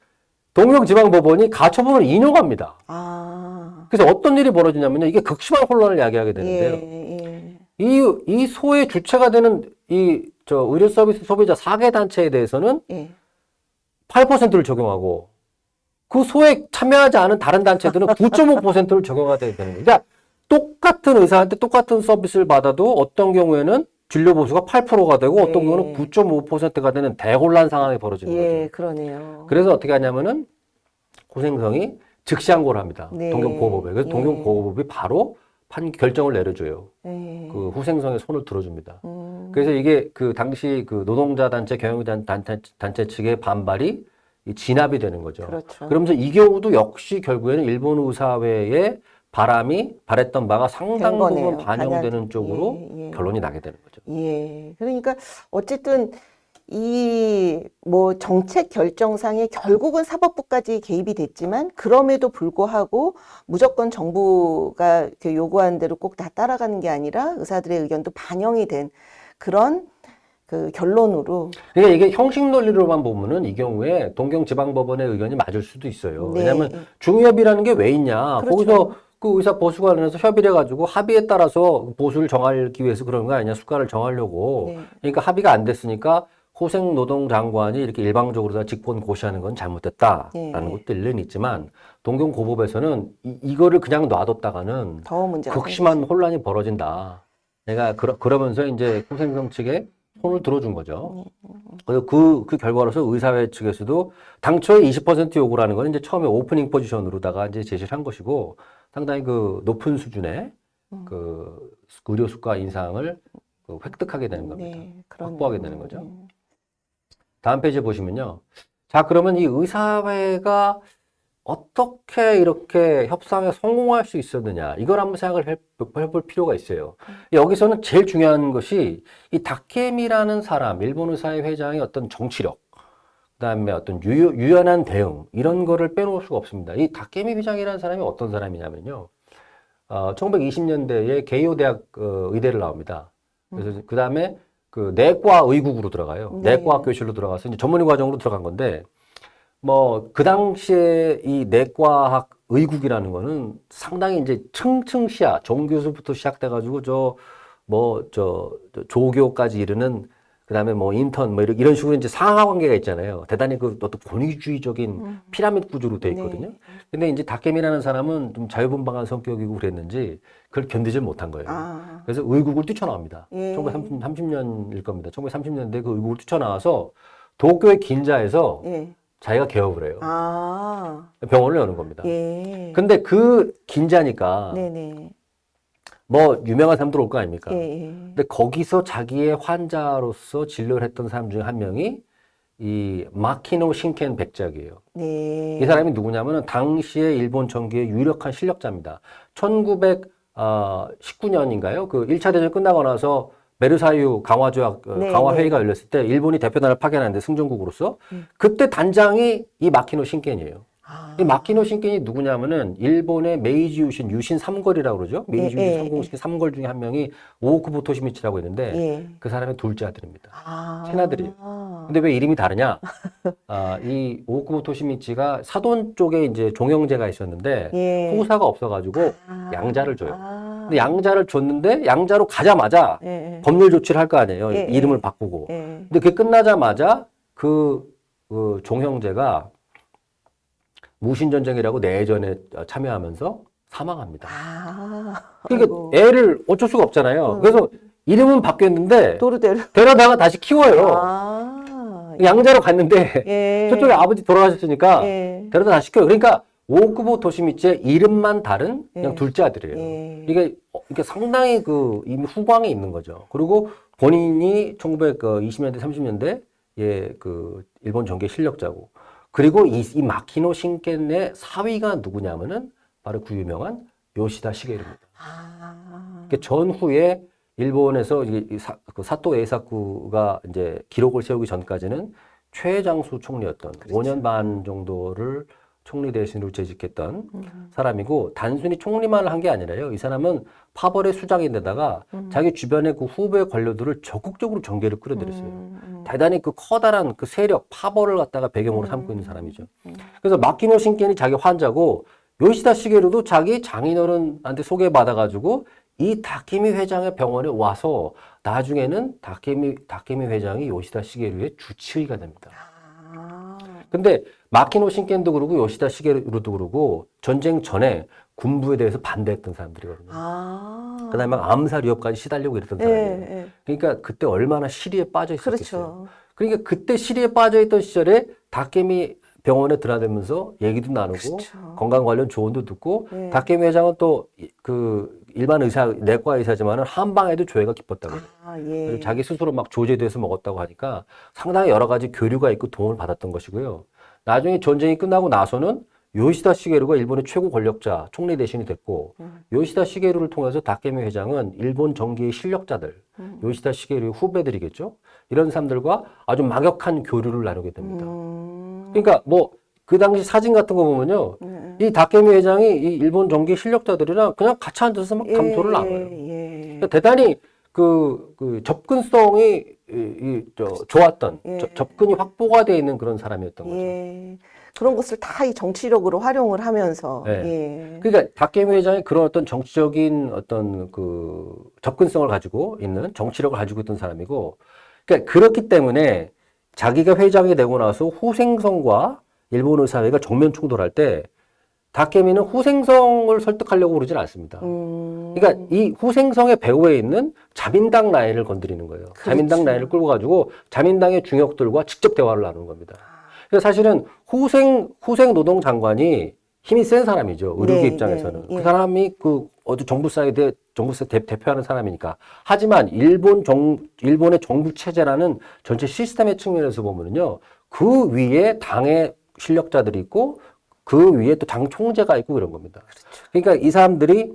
동경지방법원이 가처분을 인용합니다. 아. 그래서 어떤 일이 벌어지냐면요. 이게 극심한 혼란을 야기하게 되는데요. 예. 이 소의 주체가 되는 의료 서비스 소비자 4개 단체에 대해서는 예. 8%를 적용하고 그 소에 참여하지 않은 다른 단체들은 9.5%를 적용하게 되는 거예요. 그러니까 똑같은 의사한테 똑같은 서비스를 받아도 어떤 경우에는 진료 보수가 8%가 되고 네. 어떤 경우는 9.5%가 되는 대혼란 상황이 벌어지는 예, 거죠. 그러네요. 그래서 어떻게 하냐면은 고생성이 즉시항고를 합니다. 네. 동경보호법에. 그래서 예. 동경보호법이 바로 결정을 내려줘요. 예. 그 후생성의 손을 들어줍니다. 그래서 이게 그 당시 그 노동자 단체, 경영자 단체 측의 반발이 진압이 되는 거죠. 그렇죠. 그러면서 이 경우도 역시 결국에는 일본 의사회의 바랬던 바가 상당 부분 반영되는 쪽으로 예. 결론이 나게 되는 거죠. 예. 그러니까 어쨌든 이 뭐 정책 결정상에 결국은 사법부까지 개입이 됐지만 그럼에도 불구하고 무조건 정부가 그 요구하는 대로 꼭 다 따라가는 게 아니라 의사들의 의견도 반영이 된 그런 그 결론으로. 그러니까 이게 형식 논리로만 보면은 이 경우에 동경지방법원의 의견이 맞을 수도 있어요. 네. 왜냐하면 중의협이라는 게 왜 있냐. 그렇죠. 거기서 그 의사 보수 관련해서 협의를 해가지고 합의에 따라서 보수를 정하기 위해서 그런 거 아니냐. 수가를 정하려고. 네. 그러니까 합의가 안 됐으니까 호생노동장관이 이렇게 일방적으로 다 직권 고시하는 건 잘못됐다라는 네. 것도 일리는 있지만 동경고법에서는 이거를 그냥 놔뒀다가는 더 문제가 극심한 혼란이 벌어진다. 내가 그러면서 이제 호생성 측에 손을 들어준 거죠. 그래서 그 결과로서 의사회 측에서도 당초에 20% 요구라는 건 이제 처음에 오프닝 포지션으로다가 이제 제시를 한 것이고 상당히 그 높은 수준의 그 의료 수가 인상을 획득하게 되는 겁니다. 네, 확보하게 되는 거죠. 다음 페이지 보시면요. 자, 그러면 이 의사회가 어떻게 이렇게 협상에 성공할 수 있었느냐. 이걸 한번 생각을 해볼 필요가 있어요. 여기서는 제일 중요한 것이 이 다케미라는 사람, 일본 의사회 회장의 어떤 정치력, 그다음에 어떤 유연한 대응, 이런 거를 빼놓을 수가 없습니다. 이 다케미 회장이라는 사람이 어떤 사람이냐면요. 1920년대에 게이오 대학 의대를 나옵니다. 그래서 그 다음에 그 내과 의국으로 들어가요. 네. 내과 교실로 들어가서 이제 전문의 과정으로 들어간 건데, 뭐 그 당시에 이 내과학 의국이라는 거는 상당히 이제 층층 시야, 정교수부터 시작돼가지고 저 조교까지 이르는 그다음에 뭐 인턴 뭐 이런 식으로 이제 상하 관계가 있잖아요. 대단히 그 어떤 권위주의적인 피라미드 구조로 돼 있거든요. 네. 근데 이제 다케미라는 사람은 좀 자유분방한 성격이고 그랬는지 그걸 견디질 못한 거예요. 아, 그래서 의국을 뛰쳐나옵니다. 예. 1930년일 겁니다. 1930년대 그 의국을 뛰쳐나와서 도쿄의 긴자에서 예. 자기가 개업을 해요. 아, 병원을 여는 겁니다. 예. 근데 그 긴자니까 네네. 뭐 유명한 사람들 올 거 아닙니까? 예, 예. 근데 거기서 자기의 환자로서 진료를 했던 사람 중에 한 명이 이 마키노 신켄 백작이에요. 네. 이 사람이 누구냐면은 당시에 일본 전기의 유력한 실력자입니다. 1919년인가요? 그 1차 대전 끝나고 나서 베르사유 강화조약, 네, 강화회의가 열렸을 때 일본이 대표단을 파견하는데 승전국으로서 그때 단장이 이 마키노 신켄이에요. 아, 이 마키노 신켄이 누구냐면은 일본의 메이지 유신 3걸이라고 그러죠. 메이지 예, 유신 3공식 3걸 중에 한 명이 오오쿠보 토시미치라고 있는데 예. 그 사람의 둘째 아들입니다. 아. 친아들이에요. 근데 왜 이름이 다르냐? 이 오오쿠보 토시미치가 사돈 쪽에 이제 종영제가 있었는데 예. 후사가 없어가지고 아. 양자를 줘요. 아. 근데 양자를 줬는데 양자로 가자마자 예, 예. 법률 조치를 할 거 아니에요. 예, 이름을 예. 바꾸고. 예. 근데 그게 끝나자마자 그 종영제가 무신전쟁이라고 내전에 참여하면서 사망합니다. 아. 그러니까 아이고. 애를 어쩔 수가 없잖아요. 그래서 이름은 바뀌었는데 도르데르. 데려다가 다시 키워요. 아. 양자로 갔는데 예. 저쪽에 아버지 돌아가셨으니까 예. 데려다 다시 키워요. 그러니까 오쿠보 토시미치의 이름만 다른 그냥 예. 둘째 아들이에요. 예. 이게 상당히 이미 후광이 있는 거죠. 그리고 본인이 1920년대, 30년대 그 일본 전개 실력자고, 그리고 이 마키노 신켄의 사위가 누구냐면은 바로 그 유명한 요시다 시게루입니다. 아. 그러니까 전후에 일본에서 그 사토 에이사쿠가 이제 기록을 세우기 전까지는 최장수 총리였던 5년 반 정도를 총리 대신으로 재직했던 사람이고, 단순히 총리만 한 게 아니라요. 이 사람은 파벌의 수장인데다가 자기 주변의 그 후배 관료들을 적극적으로 정계를 끌어들였어요. 대단히 그 커다란 그 세력, 파벌을 갖다가 배경으로 삼고 있는 사람이죠. 그래서 마키노 신켄이 자기 환자고, 요시다 시게루도 자기 장인어른한테 소개받아가지고 이 다케미 회장의 병원에 와서 나중에는 다케미 회장이 요시다 시게루의 주치의가 됩니다. 아. 근데 마키노 신켄도 그러고 요시다 시게루도 그러고 전쟁 전에 군부에 대해서 반대했던 사람들이거든요. 아. 그다음에 막 암살 위협까지 시달리고 이랬던 예, 사람이에요. 예. 그러니까 그때 얼마나 시리에 빠져 있었겠어요. 그렇죠. 그러니까 그때 시리에 빠져 있던 시절에 다케미 병원에 드나들면서 얘기도 나누고 그렇죠. 건강 관련 조언도 듣고, 네. 다케미 회장은 또 그 일반 내과 의사지만은 한방에도 조예가 깊었다고 해요. 아, 그리고 예. 자기 스스로 막 조제돼서 먹었다고 하니까 상당히 여러 가지 교류가 있고 도움을 받았던 것이고요. 나중에 전쟁이 끝나고 나서는 요시다 시게루가 일본의 최고 권력자, 총리 대신이 됐고, 요시다 시게루를 통해서 다케미 회장은 일본 정계의 실력자들, 요시다 시게루의 후배들이겠죠? 이런 사람들과 아주 막역한 교류를 나누게 됩니다. 그러니까 뭐 그 당시 사진 같은 거 보면요, 이 다케미 회장이 이 일본 정계 실력자들이랑 그냥 같이 앉아서 막 담소를 나눠요. 예. 그러니까 대단히 그 접근성이 좋았던, 예. 접근이 확보가 되어 있는 그런 사람이었던 거죠. 예. 그런 것을 다 이 정치력으로 활용을 하면서. 네. 예. 그러니까 다케미 회장이 그런 어떤 정치적인 어떤 그 접근성을 가지고 있는, 정치력을 가지고 있던 사람이고, 그러니까 그렇기 때문에 자기가 회장이 되고 나서 후생성과 일본 의사회가 정면 충돌할 때 다케미는 후생성을 설득하려고 그러진 않습니다. 그러니까 이 후생성의 배후에 있는 자민당 라인을 건드리는 거예요. 그렇죠. 자민당 라인을 끌고 가지고 자민당의 중역들과 직접 대화를 나누는 겁니다. 그래서 사실은 후생 노동 장관이 힘이 센 사람이죠. 의료계 네, 입장에서는. 네, 그 예. 사람이 그 어디 정부사에 대표하는 사람이니까. 하지만 일본의 정부 체제라는 전체 시스템의 측면에서 보면은요, 그 위에 당의 실력자들이 있고 그 위에 또 당 총재가 있고 그런 겁니다. 그렇죠. 그러니까 이 사람들이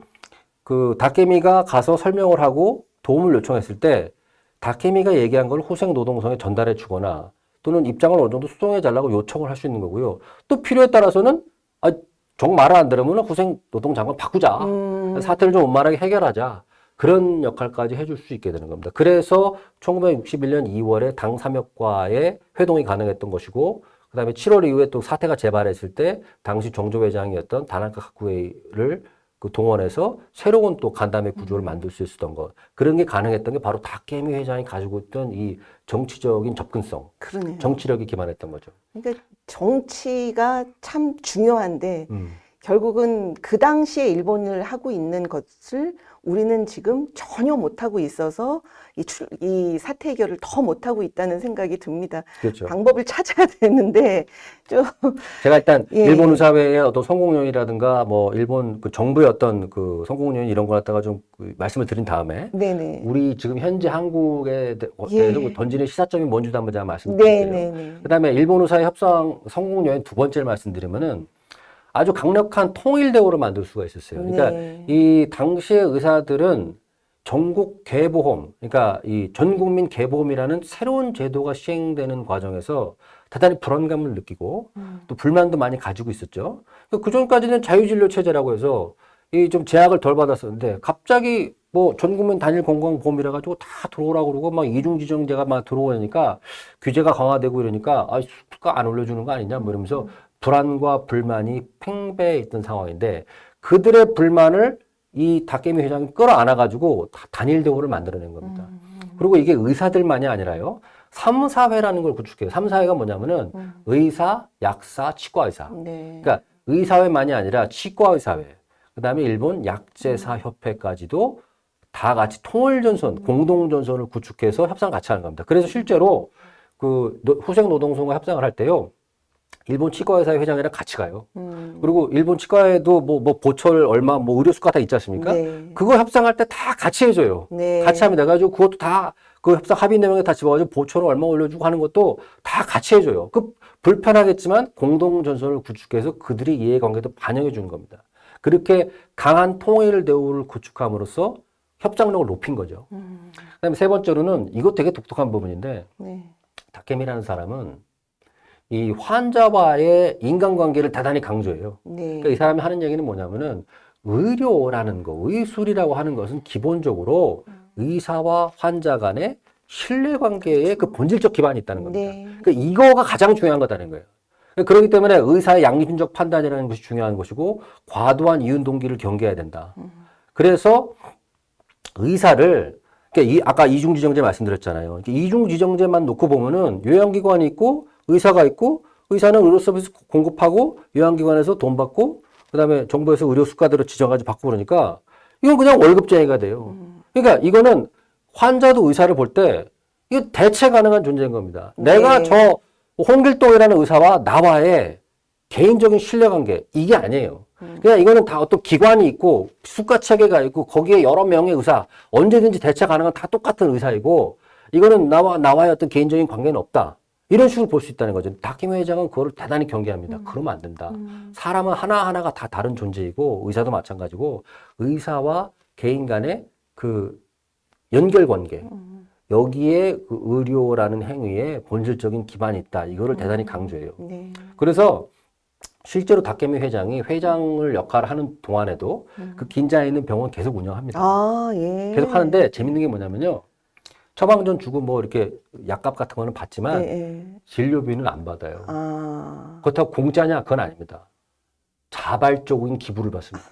그 다케미가 가서 설명을 하고 도움을 요청했을 때 다케미가 얘기한 걸 후생 노동성에 전달해 주거나 또는 입장을 어느 정도 수정해 달라고 요청을 할 수 있는 거고요. 또 필요에 따라서는 정 말을 안 들으면 후생 노동 장관 바꾸자. 사태를 좀 원만하게 해결하자. 그런 역할까지 해줄 수 있게 되는 겁니다. 그래서 1961년 2월에 당 삼역과의 회동이 가능했던 것이고, 그다음에 7월 이후에 또 사태가 재발했을 때 당시 정조회장이었던 다나카 가쿠에이를 그 동원해서 새로운 또 간담회 구조를 만들 수 있었던 것. 그런 게 가능했던 게 바로 다케미 회장이 가지고 있던 이 정치적인 접근성, 그러네요. 정치력이 기반했던 거죠. 그러니까 정치가 참 중요한데 음. 결국은 그 당시에 일본을 하고 있는 것을 우리는 지금 전혀 못하고 있어서 이 사태 해결을 더 못하고 있다는 생각이 듭니다. 그렇죠. 방법을 찾아야 되는데 좀 제가 일단 예. 일본 의사회의 어떤 성공 요인이라든가 뭐 일본 그 정부의 어떤 그 성공 요인 이런 거 갖다가 좀그 말씀을 드린 다음에 네네. 우리 지금 현재 한국에 예. 대해서 던지는 시사점이 뭔지도 한번 제가 말씀드릴게요. 네네네. 그다음에 일본 의사회 협상 성공 요인 두 번째를 말씀드리면은 아주 강력한 통일 대우를 만들 수가 있었어요. 그러니까 네. 이 당시의 의사들은 전국 개보험, 그러니까 이 전 국민 개보험이라는 새로운 제도가 시행되는 과정에서 대단히 불안감을 느끼고 또 불만도 많이 가지고 있었죠. 그 전까지는 자유진료 체제라고 해서 이 좀 제약을 덜 받았었는데 갑자기 뭐 전 국민 단일 건강보험이라 가지고 다 들어오라고 그러고 막 이중지정제가 막 들어오니까 규제가 강화되고 이러니까 아, 수가 안 올려주는 거 아니냐 뭐 이러면서 불안과 불만이 팽배해 있던 상황인데 그들의 불만을 이 다케미 회장이 끌어안아 가지고 단일 대우를 만들어낸 겁니다. 그리고 이게 의사들만이 아니라요. 3, 4회라는 걸 구축해요. 3, 4회가 뭐냐면은 의사, 약사, 치과의사. 네. 그러니까 의사회만이 아니라 치과의사회. 그다음에 일본 약제사 협회까지도 다 같이 통일전선, 공동전선을 구축해서 협상을 같이 하는 겁니다. 그래서 실제로 그 후생노동성과 협상을 할 때요. 일본 치과의사회 회장이랑 같이 가요. 그리고 일본 치과에도 뭐 보철 얼마, 뭐 의료수가 다 있지 않습니까? 네. 그거 협상할 때 다 같이 해줘요. 네. 같이 하면 돼가지고 그것도 다 그 협상 합의 내용에 다 집어가지고 보철을 얼마 올려주고 하는 것도 다 같이 해줘요. 그 불편하겠지만 공동전선을 구축해서 그들의 이해관계도 반영해 주는 겁니다. 그렇게 강한 통일 대우를 구축함으로써 협상력을 높인 거죠. 그다음에 세 번째로는 이거 되게 독특한 부분인데 네. 다케미라는 사람은 이 환자와의 인간관계를 대단히 강조해요. 네. 그러니까 이 사람이 하는 얘기는 뭐냐면은 의료라는 거, 의술이라고 하는 것은 기본적으로 의사와 환자 간의 신뢰관계에 그 본질적 기반이 있다는 겁니다. 네. 그러니까 이거가 가장 중요한 거다는 거예요. 그렇기 때문에 의사의 양심적 판단이라는 것이 중요한 것이고 과도한 이윤 동기를 경계해야 된다. 그래서 의사를 그러니까 아까 이중지정제 말씀드렸잖아요. 이중지정제만 놓고 보면은 요양기관이 있고 의사가 있고 의사는 의료 서비스 공급하고 요양기관에서 돈 받고 그다음에 정부에서 의료 수가대로 지정가지고 받고 그러니까 이건 그냥 월급쟁이가 돼요. 그러니까 이거는 환자도 의사를 볼 때 이거 대체 가능한 존재인 겁니다. 네. 내가 저 홍길동이라는 의사와 나와의 개인적인 신뢰관계 이게 아니에요. 그냥 이거는 다 어떤 기관이 있고 수가 체계가 있고 거기에 여러 명의 의사 언제든지 대체 가능한 다 똑같은 의사이고 이거는 나와의 어떤 개인적인 관계는 없다. 이런 식으로 볼 수 있다는 거죠. 다케미 회장은 그거를 대단히 경계합니다. 그러면 안 된다. 사람은 하나하나가 다 다른 존재이고 의사도 마찬가지고 의사와 개인 간의 그 연결 관계 여기에 그 의료라는 행위에 본질적인 기반이 있다. 이거를 대단히 강조해요. 네. 그래서 실제로 다케미 회장이 회장을 역할을 하는 동안에도 그 긴자에 있는 병원 계속 운영합니다. 아, 예. 계속 하는데 재밌는 게 뭐냐면요. 처방전 주고 뭐 이렇게 약값 같은 거는 받지만 예, 예. 진료비는 안 받아요. 아. 그렇다고 공짜냐? 그건 아닙니다. 자발적인 기부를 받습니다.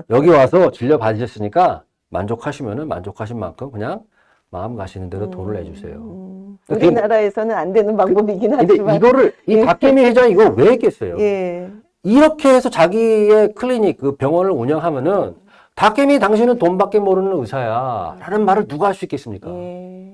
여기 와서 진료 받으셨으니까 만족하시면은 만족하신 만큼 그냥 마음 가시는 대로 돈을 내주세요. 우리나라에서는 안 되는 방법이긴 근데 하지만. 이거를 이 다케미 회장이 이걸 왜 했겠어요? 예. 이렇게 해서 자기의 클리닉 그 병원을 운영하면은 다케미 당신은 돈밖에 모르는 의사야 라는 말을 누가 할 수 있겠습니까? 예.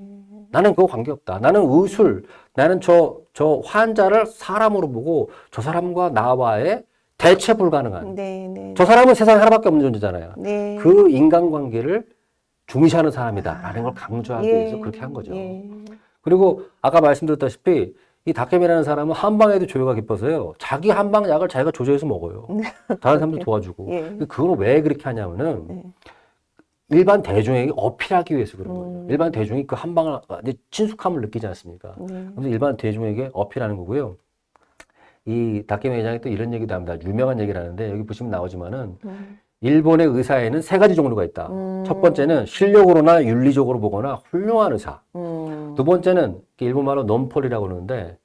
나는 그거 관계없다. 나는 의술, 나는 저 환자를 사람으로 보고 저 사람과 나와의 대체 불가능한 네, 네. 저 사람은 세상에 하나밖에 없는 존재잖아요. 네. 그 인간관계를 중시하는 사람이다라는 걸 강조하기 예. 위해서 그렇게 한 거죠. 예. 그리고 아까 말씀드렸다시피 이 다케미라는 사람은 한방에도 조효가 깊어서요. 자기 한방 약을 자기가 조제해서 먹어요. 다른 사람들 도와주고. 예. 그걸 왜 그렇게 하냐면은 예. 일반 대중에게 어필하기 위해서 그런 거예요. 일반 대중이 그 한방을 친숙함을 느끼지 않습니까? 그래서 일반 대중에게 어필하는 거고요. 이 다케미 회장이 또 이런 얘기도 합니다. 유명한 얘기를 하는데 여기 보시면 나오지만은 일본의 의사에는 세 가지 종류가 있다. 첫 번째는 실력으로나 윤리적으로 보거나 훌륭한 의사. 두 번째는 일본말로 논폴이라고 그러는데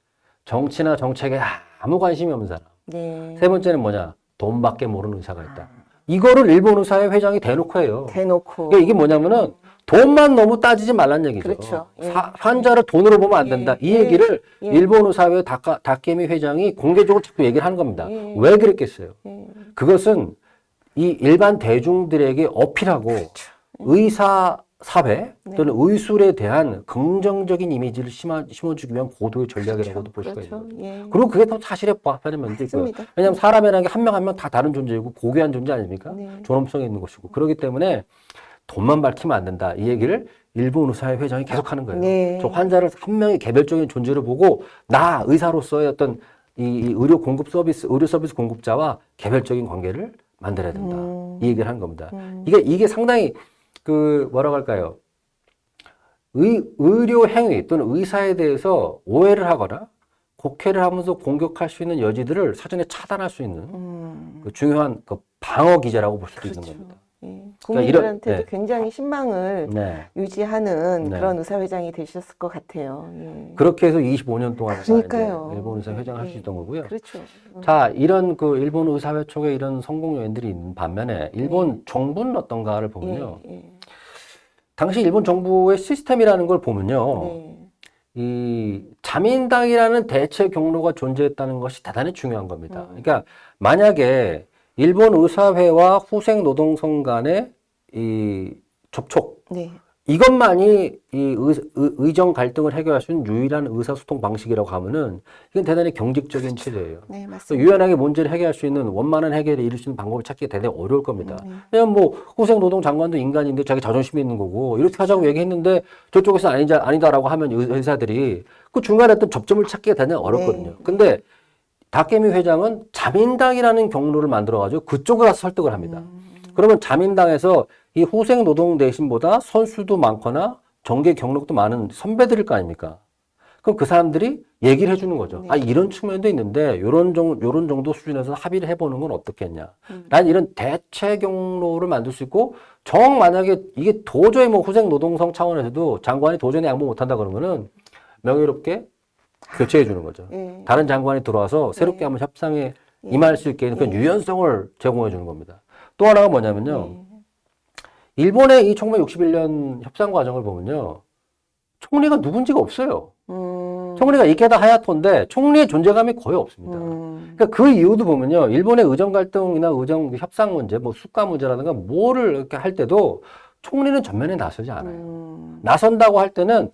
정치나 정책에 아무 관심이 없는 사람. 네. 세 번째는 뭐냐? 돈밖에 모르는 의사가 있다. 이거를 일본 의사회 회장이 대놓고 해요. 대놓고. 그러니까 이게 뭐냐면은 돈만 너무 따지지 말란 얘기죠. 그렇죠. 예. 환자를 돈으로 보면 안 된다. 이 예. 얘기를 예. 일본 의사회 다케미 회장이 공개적으로 자꾸 얘기를 하는 겁니다. 예. 왜 그랬겠어요? 예. 그것은 이 일반 대중들에게 어필하고 그렇죠. 의사 사회 네. 또는 의술에 대한 긍정적인 이미지를 심어주기 위한 고도의 전략이라고도 볼 수가 그렇죠. 있는 거죠. 예. 그리고 그게 더 사실에 부합하는 면도 있고요. 맞습니다. 왜냐하면 사람이라는 게 한 명 한 명 다 다른 존재이고 고귀한 존재 아닙니까? 네. 존엄성이 있는 것이고. 그렇기 때문에 돈만 밝히면 안 된다. 이 얘기를 일본 의사회 회장이 계속 하는 거예요. 네. 저 환자를 한 명의 개별적인 존재로 보고 나 의사로서의 어떤 이 의료 공급 서비스, 의료 서비스 공급자와 개별적인 관계를 만들어야 된다. 이 얘기를 한 겁니다. 이게 상당히 그 뭐라고 할까요? 의료 행위 또는 의사에 대해서 오해를 하거나 곡해를 하면서 공격할 수 있는 여지들을 사전에 차단할 수 있는 그 중요한 그 방어 기제라고 볼 수도 그렇죠. 있는 겁니다. 예. 그러니까 국민들한테도 네. 굉장히 신망을 네. 유지하는 네. 그런 의사회장이 되셨을 것 같아요. 예. 그렇게 해서 25년 동안 그러니까요. 일본 의사 회장을 할 수 예. 있던 거고요. 그렇죠. 자, 이런 그 일본 의사회 쪽에 이런 성공 요인들이 있는 반면에 일본 정부는 어떤가를 보면요. 예. 예. 당시 일본 정부의 시스템이라는 걸 보면요. 네. 이 자민당이라는 대체 경로가 존재했다는 것이 대단히 중요한 겁니다. 그러니까 만약에 일본 의사회와 후생 노동성 간의 이 접촉 네. 이것만이 이 의정 갈등을 해결할 수 있는 유일한 의사소통 방식이라고 하면은 이건 대단히 경직적인 체제예요. 네, 그래서 맞습니다. 유연하게 문제를 해결할 수 있는 원만한 해결을 이룰 수 있는 방법을 찾기가 대단히 어려울 겁니다. 왜냐면 뭐 후생 노동 장관도 인간인데 자기 자존심이 있는 거고 이렇게 하자고 얘기했는데 저쪽에서 아니다라고 하면 의사들이 그 중간에 어떤 접점을 찾기가 대단히 어렵거든요. 네. 근데 다케미 회장은 자민당이라는 경로를 만들어가지고 그쪽에 가서 설득을 합니다. 그러면 자민당에서 이 후생 노동 대신보다 선수도 많거나 정계 경력도 많은 선배들일 거 아닙니까? 그럼 그 사람들이 얘기를 해주는 거죠. 네. 아, 이런 측면도 있는데, 요런 정도 수준에서 합의를 해보는 건 어떻겠냐. 난 이런 대체 경로를 만들 수 있고, 만약에 이게 도저히 뭐 후생 노동성 차원에서도 장관이 도저히 양보 못한다 그러면은 명예롭게 교체해 주는 거죠. 예. 다른 장관이 들어와서 새롭게 네. 한번 협상에 임할 수 있게 그런 유연성을 제공해 주는 겁니다. 또 하나가 뭐냐면요. 일본의 이 1961년 협상 과정을 보면요. 총리가 누군지가 없어요. 총리가 이케다 하야토인데 총리의 존재감이 거의 없습니다. 그러니까 그 이유도 보면요. 일본의 의정 갈등이나 의정 협상 문제, 뭐 수가 문제라든가 뭐를 이렇게 할 때도 총리는 전면에 나서지 않아요. 나선다고 할 때는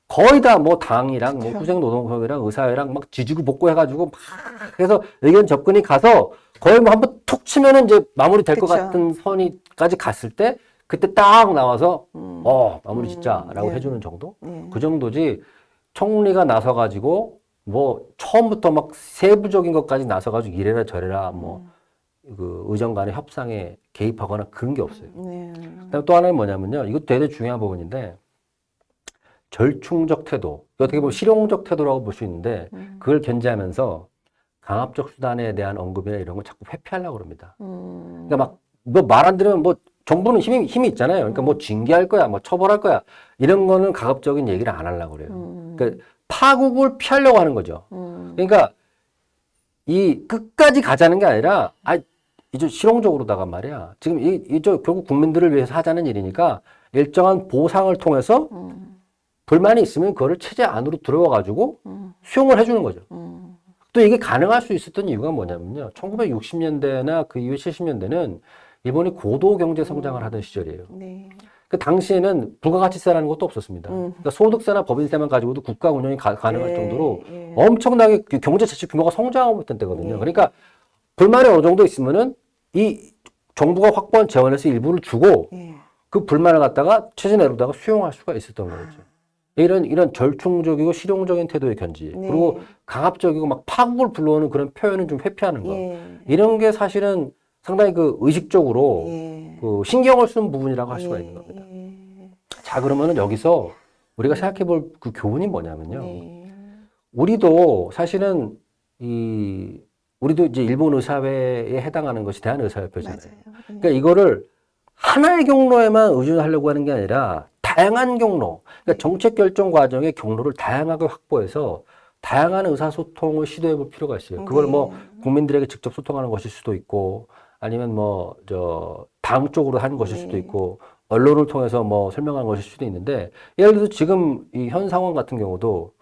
거의 다 뭐 당이랑 뭐 후생 노동성이랑 의사회랑 막 지지고 복구해가지고 막 해서 의견 접근이 가서 거의 뭐 한번 툭 치면은 이제 마무리 될 것 그쵸. 같은 선이까지 갔을 때 그때 딱 나와서 마무리 짓자라고 네. 해주는 정도? 네. 그 정도지 총리가 나서가지고 뭐 처음부터 막 세부적인 것까지 나서가지고 이래라 저래라 뭐 그 의정 간의 협상에 개입하거나 그런 게 없어요. 네. 그다음에 또 하나는 뭐냐면요. 이것도 되게 중요한 부분인데 절충적 태도, 어떻게 보면 실용적 태도라고 볼 수 있는데 그걸 견제하면서 강압적 수단에 대한 언급이나 이런 걸 자꾸 회피하려고 그럽니다. 그러니까 막 뭐 말 안 들으면 뭐 정부는 힘이 있잖아요. 그러니까 뭐 징계할 거야, 뭐 처벌할 거야 이런 거는 가급적인 얘기를 안 하려고 그래요. 그러니까 파국을 피하려고 하는 거죠. 그러니까 이 끝까지 가자는 게 아니라 이제 실용적으로다가 말이야. 지금 이저 결국 국민들을 위해서 하자는 일이니까 일정한 보상을 통해서 불만이 있으면 그거를 체제 안으로 들어와가지고 수용을 해주는 거죠. 또 이게 가능할 수 있었던 이유가 뭐냐면요. 1960년대나 그 이후 70년대는 일본이 고도 경제 성장을 하던 시절이에요. 네. 그 당시에는 부가가치세라는 것도 없었습니다. 그러니까 소득세나 법인세만 가지고도 국가 운영이 가능할 예, 정도로 예. 엄청나게 그 경제 자체 규모가 성장하고 있던 때거든요. 예. 그러니까 불만이 어느 정도 있으면은 이 정부가 확보한 재원에서 일부를 주고 예. 그 불만을 갖다가 체제 내로다가 수용할 수가 있었던 거죠. 이런 절충적이고 실용적인 태도의 견지, 네. 그리고 강압적이고 막 파국을 불러오는 그런 표현을 좀 회피하는 거. 예. 이런 게 사실은 상당히 그 의식적으로 예. 그 신경을 쓰는 부분이라고 할 수가 있는 겁니다. 자, 그러면은 여기서 우리가 생각해 볼 그 교훈이 뭐냐면요. 네. 우리도 사실은 우리도 이제 일본 의사회에 해당하는 것이 대한의사협회잖아요. 맞아요. 그러니까 이거를 하나의 경로에만 의존하려고 하는 게 아니라 다양한 경로, 그러니까 정책 결정 과정의 경로를 다양하게 확보해서 다양한 의사소통을 시도해 볼 필요가 있어요. 그걸 네. 뭐 국민들에게 직접 소통하는 것일 수도 있고 아니면 뭐 당 쪽으로 하는 것일 수도 네. 있고 언론을 통해서 뭐 설명하는 것일 수도 있는데 예를 들어서 지금 이 현 상황 같은 경우도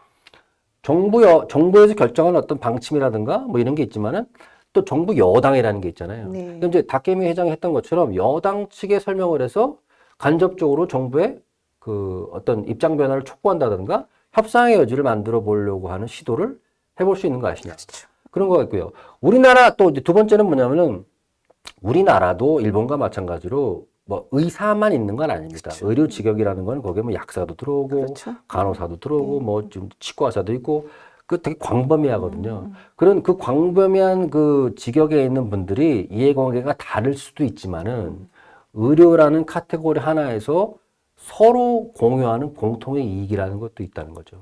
정부에서 결정한 어떤 방침이라든가 뭐 이런 게 있지만은 또 정부 여당이라는 게 있잖아요. 네. 그럼 이제 박계미 회장이 했던 것처럼 여당 측에 설명을 해서 간접적으로 정부의 그 어떤 입장 변화를 촉구한다든가 협상의 여지를 만들어 보려고 하는 시도를 해볼 수 있는 거 아시냐. 그렇죠. 그런 거 있고요. 우리나라 또 이제 두 번째는 뭐냐면은 우리나라도 일본과 마찬가지로 뭐 의사만 있는 건 아닙니다. 그렇죠. 의료 직역이라는 건 거기에 뭐 약사도 들어오고 그렇죠. 간호사도 들어오고 뭐 좀 치과의사도 있고 그 되게 광범위하거든요. 음. 그런 그 광범위한 그 직역에 있는 분들이 이해관계가 다를 수도 있지만은 의료라는 카테고리 하나에서 서로 공유하는 공통의 이익이라는 것도 있다는 거죠.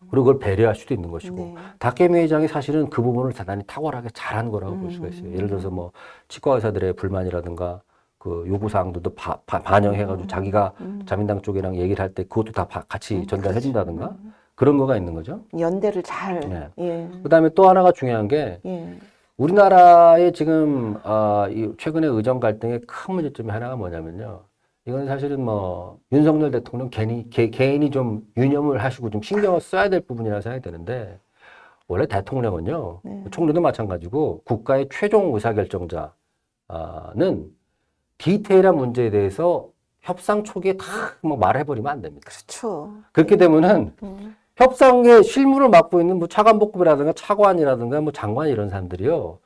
그리고 그걸 배려할 수도 있는 것이고 네. 다케미 회장이 사실은 그 부분을 대단히 탁월하게 잘한 거라고 볼 수가 있어요. 예를 들어서 뭐 치과 의사들의 불만이라든가 그 요구 사항들도 반영해가지고 자기가 자민당 쪽이랑 얘기를 할 때 그것도 다 같이 전달해준다든가 그런 거가 있는 거죠. 연대를 잘. 네. 예. 그다음에 또 하나가 중요한 게 예. 우리나라의 지금 이 최근의 의정 갈등의 큰 문제점이 하나가 뭐냐면요. 이건 사실은 뭐 윤석열 대통령 개인이 좀 유념을 하시고 좀 신경을 써야 될 부분이라고 생각이 되는데 원래 대통령은요, 네. 총리도 마찬가지고 국가의 최종 의사결정자는 디테일한 문제에 대해서 협상 초기에 다 뭐 말해버리면 안 됩니다. 그렇죠. 그렇게 되면은 협상의 실무를 맡고 있는 뭐 차관복급이라든가 차관이라든가 뭐 장관 이런 사람들이요.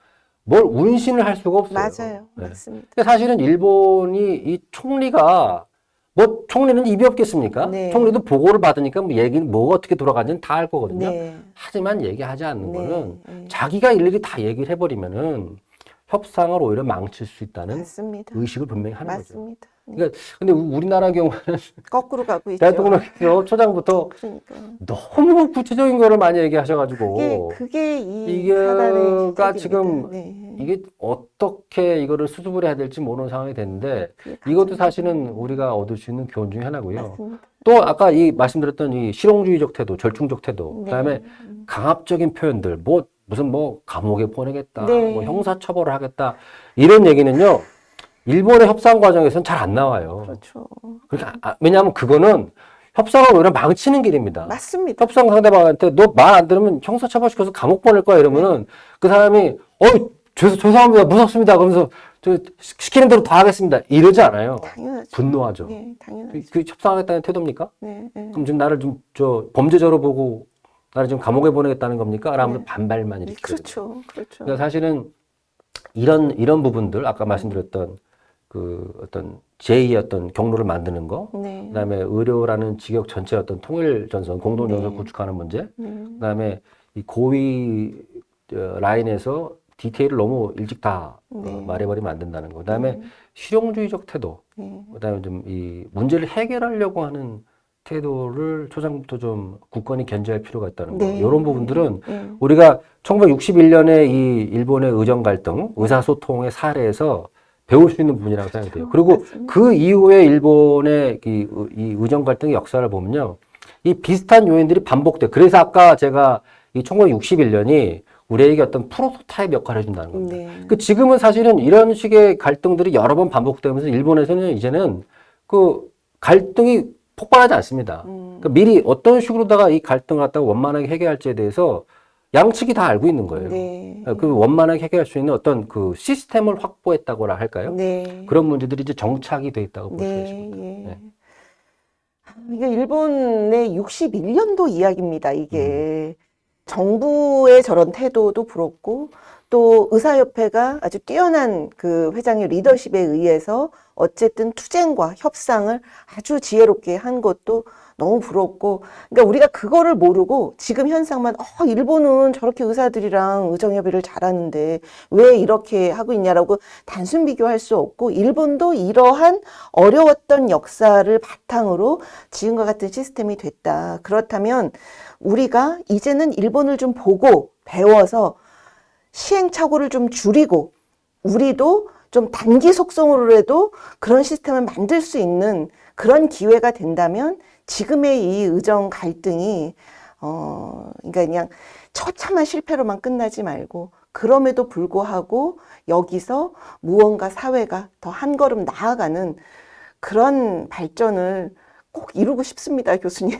뭘 운신을 할 수가 없어요. 맞아요. 네. 맞습니다. 근데 사실은 일본이 이 총리가 뭐 총리는 입이 없겠습니까? 네. 총리도 보고를 받으니까 뭐 얘기는 뭐가 어떻게 돌아가는지는 다 알 거거든요. 네. 하지만 얘기하지 않는 네. 거는 네. 자기가 일일이 다 얘기를 해버리면은 협상을 오히려 망칠 수 있다는 맞습니다. 의식을 분명히 하는 거죠. 맞습니다. 네. 그러니까 근데 우리나라 경우는 거꾸로 가고 있죠. 대통령께서 초장부터 그러니까. 너무 구체적인 거를 많이 얘기하셔가지고 그게 이 이게 사단의 가 실책입니다. 지금 네. 이게 어떻게 이거를 수습을 해야 될지 모르는 상황이 됐는데 그게 이것도 가장 사실은 우리가 얻을 수 있는 교훈 중에 하나고요. 맞습니다. 또 아까 이 말씀드렸던 이 실용주의적 태도, 절충적 태도, 네. 그다음에 강압적인 표현들, 뭐 무슨 뭐 감옥에 보내겠다, 네. 뭐 형사처벌을 하겠다 이런 얘기는요. 일본의 협상 과정에서는 잘 안 나와요. 그렇죠. 그러니까 왜냐하면 그거는 협상을 오히려 망치는 길입니다. 맞습니다. 협상 상대방한테 너 말 안 들으면 형사처벌시켜서 감옥 보낼 거야 이러면은 그 사람이 죄송합니다 무섭습니다 그러면서 저 시키는 대로 다 하겠습니다 이러지 않아요. 당연하죠. 분노하죠. 네, 당연하죠. 그 협상하겠다는 태도입니까? 네, 네. 그럼 지금 나를 좀 범죄자로 보고 나를 지금 감옥에 보내겠다는 겁니까? 라면 네. 반발만 네, 일으키죠. 그렇죠. 그렇죠. 그러니까 사실은 이런 부분들 아까 말씀드렸던 그 어떤 제2의 어떤 경로를 만드는 거, 네. 그다음에 의료라는 직역 전체 어떤 통일 전선, 공동 전선 네. 구축하는 문제, 네. 그다음에 이 고위 라인에서 디테일을 너무 일찍 다 네. 말해버리면 안 된다는 거. 그다음에 실용주의적 태도, 네. 그다음에 좀 이 문제를 해결하려고 하는 태도를 초장부터 좀 굳건히 견제할 필요가 있다는 거. 네. 이런 부분들은 네. 우리가 1961년에 이 일본의 의정 갈등, 의사소통의 사례에서 배울 수 있는 부분이라고 생각이 돼요. 그리고 맞습니다. 그 이후에 일본의 이 의정 갈등의 역사를 보면요. 이 비슷한 요인들이 반복돼. 그래서 아까 제가 이 1961년이 우리에게 어떤 프로토타입 역할을 해준다는 겁니다. 네. 그 지금은 사실은 이런 식의 갈등들이 여러 번 반복되면서 일본에서는 이제는 그 갈등이 폭발하지 않습니다. 그러니까 미리 어떤 식으로다가 이 갈등을 갖다가 원만하게 해결할지에 대해서 양측이 다 알고 있는 거예요. 네. 그 원만하게 해결할 수 있는 어떤 그 시스템을 확보했다고나 할까요? 네. 그런 문제들이 이제 정착이 돼 있다고 볼 수가 네. 있습니다. 예. 네. 이게 일본의 61년도 이야기입니다. 이게 정부의 저런 태도도 부럽고 또 의사협회가 아주 뛰어난 그 회장의 리더십에 의해서 어쨌든 투쟁과 협상을 아주 지혜롭게 한 것도 너무 부럽고, 그러니까 우리가 그거를 모르고 지금 현상만 일본은 저렇게 의사들이랑 의정협의를 잘하는데 왜 이렇게 하고 있냐라고 단순 비교할 수 없고, 일본도 이러한 어려웠던 역사를 바탕으로 지금과 같은 시스템이 됐다. 그렇다면 우리가 이제는 일본을 좀 보고 배워서 시행착오를 좀 줄이고 우리도 좀 단기 속성으로라도 그런 시스템을 만들 수 있는 그런 기회가 된다면 지금의 이 의정 갈등이 그러니까 그냥 처참한 실패로만 끝나지 말고 그럼에도 불구하고 여기서 무언가 사회가 더 한 걸음 나아가는 그런 발전을 꼭 이루고 싶습니다, 교수님.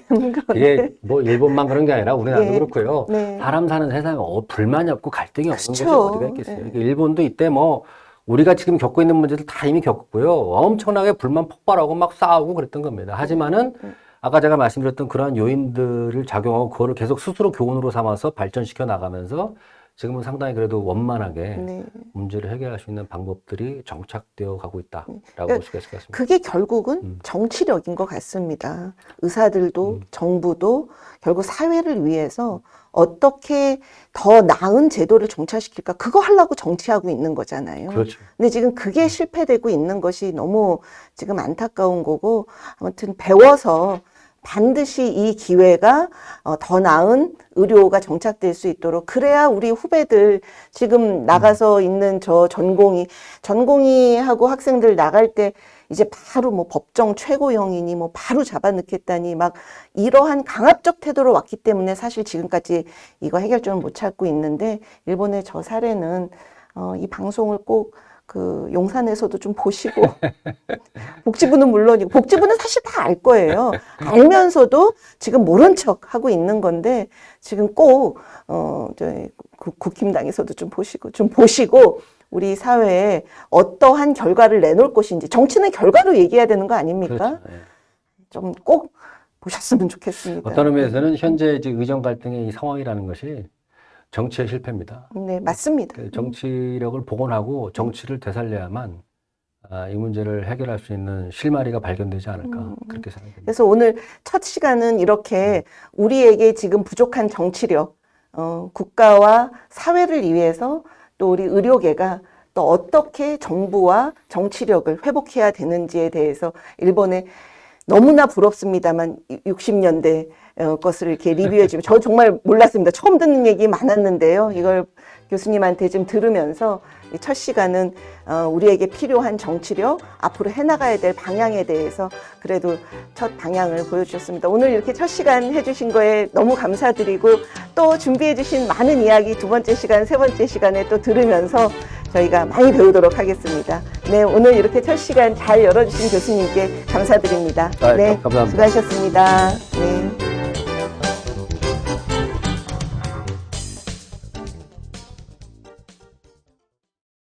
이게 뭐 일본만 그런 게 아니라 우리나라도 예. 그렇고요. 네. 사람 사는 세상에 불만이 없고 갈등이 없는 곳이 그렇죠. 어디가 있겠어요. 네. 그러니까 일본도 이때 뭐 우리가 지금 겪고 있는 문제들 다 이미 겪었고요. 엄청나게 불만 폭발하고 막 싸우고 그랬던 겁니다. 하지만은 아까 제가 말씀드렸던 그러한 요인들을 작용하고 그거를 계속 스스로 교훈으로 삼아서 발전시켜 나가면서 지금은 상당히 그래도 원만하게 네. 문제를 해결할 수 있는 방법들이 정착되어 가고 있다라고 그러니까 볼 수가 있을 것 같습니다. 그게 결국은 정치력인 것 같습니다. 의사들도 정부도 결국 사회를 위해서 어떻게 더 나은 제도를 정착시킬까 그거 하려고 정치하고 있는 거잖아요. 그렇죠. 근데 지금 그게 실패되고 있는 것이 너무 지금 안타까운 거고 아무튼 배워서 반드시 이 기회가 더 나은 의료가 정착될 수 있도록 그래야 우리 후배들 지금 나가서 있는 저 전공의하고 학생들 나갈 때 이제 바로 뭐 법정 최고형이니 뭐 바로 잡아넣겠다니 막 이러한 강압적 태도로 왔기 때문에 사실 지금까지 이거 해결점을 못 찾고 있는데 일본의 저 사례는 이 방송을 꼭 그 용산에서도 좀 보시고 복지부는 물론이고 복지부는 사실 다 알 거예요. 알면서도 지금 모른 척 하고 있는 건데 지금 꼭 저희 국힘당에서도 좀 보시고 우리 사회에 어떠한 결과를 내놓을 것인지 정치는 결과로 얘기해야 되는 거 아닙니까? 그렇죠. 예. 좀 꼭 보셨으면 좋겠습니다. 어떤 의미에서는 현재 이제 의정 갈등의 이 상황이라는 것이 정치의 실패입니다. 네, 맞습니다. 그 정치력을 복원하고 정치를 되살려야만 이 문제를 해결할 수 있는 실마리가 발견되지 않을까 그렇게 생각합니다. 그래서 오늘 첫 시간은 이렇게 우리에게 지금 부족한 정치력, 국가와 사회를 위해서 또 우리 의료계가 또 어떻게 정부와 정치력을 회복해야 되는지에 대해서 일본의 너무나 부럽습니다만 60년대 것을 이렇게 리뷰해 주면 저 정말 몰랐습니다. 처음 듣는 얘기 많았는데요. 이걸 교수님한테 좀 들으면서 이 첫 시간은 우리에게 필요한 정치력, 앞으로 해나가야 될 방향에 대해서 그래도 첫 방향을 보여주셨습니다. 오늘 이렇게 첫 시간 해주신 거에 너무 감사드리고 또 준비해 주신 많은 이야기 두 번째 시간, 세 번째 시간에 또 들으면서 저희가 많이 배우도록 하겠습니다. 네, 오늘 이렇게 첫 시간 잘 열어주신 교수님께 감사드립니다. 네, 감사합니다. 수고하셨습니다. 네.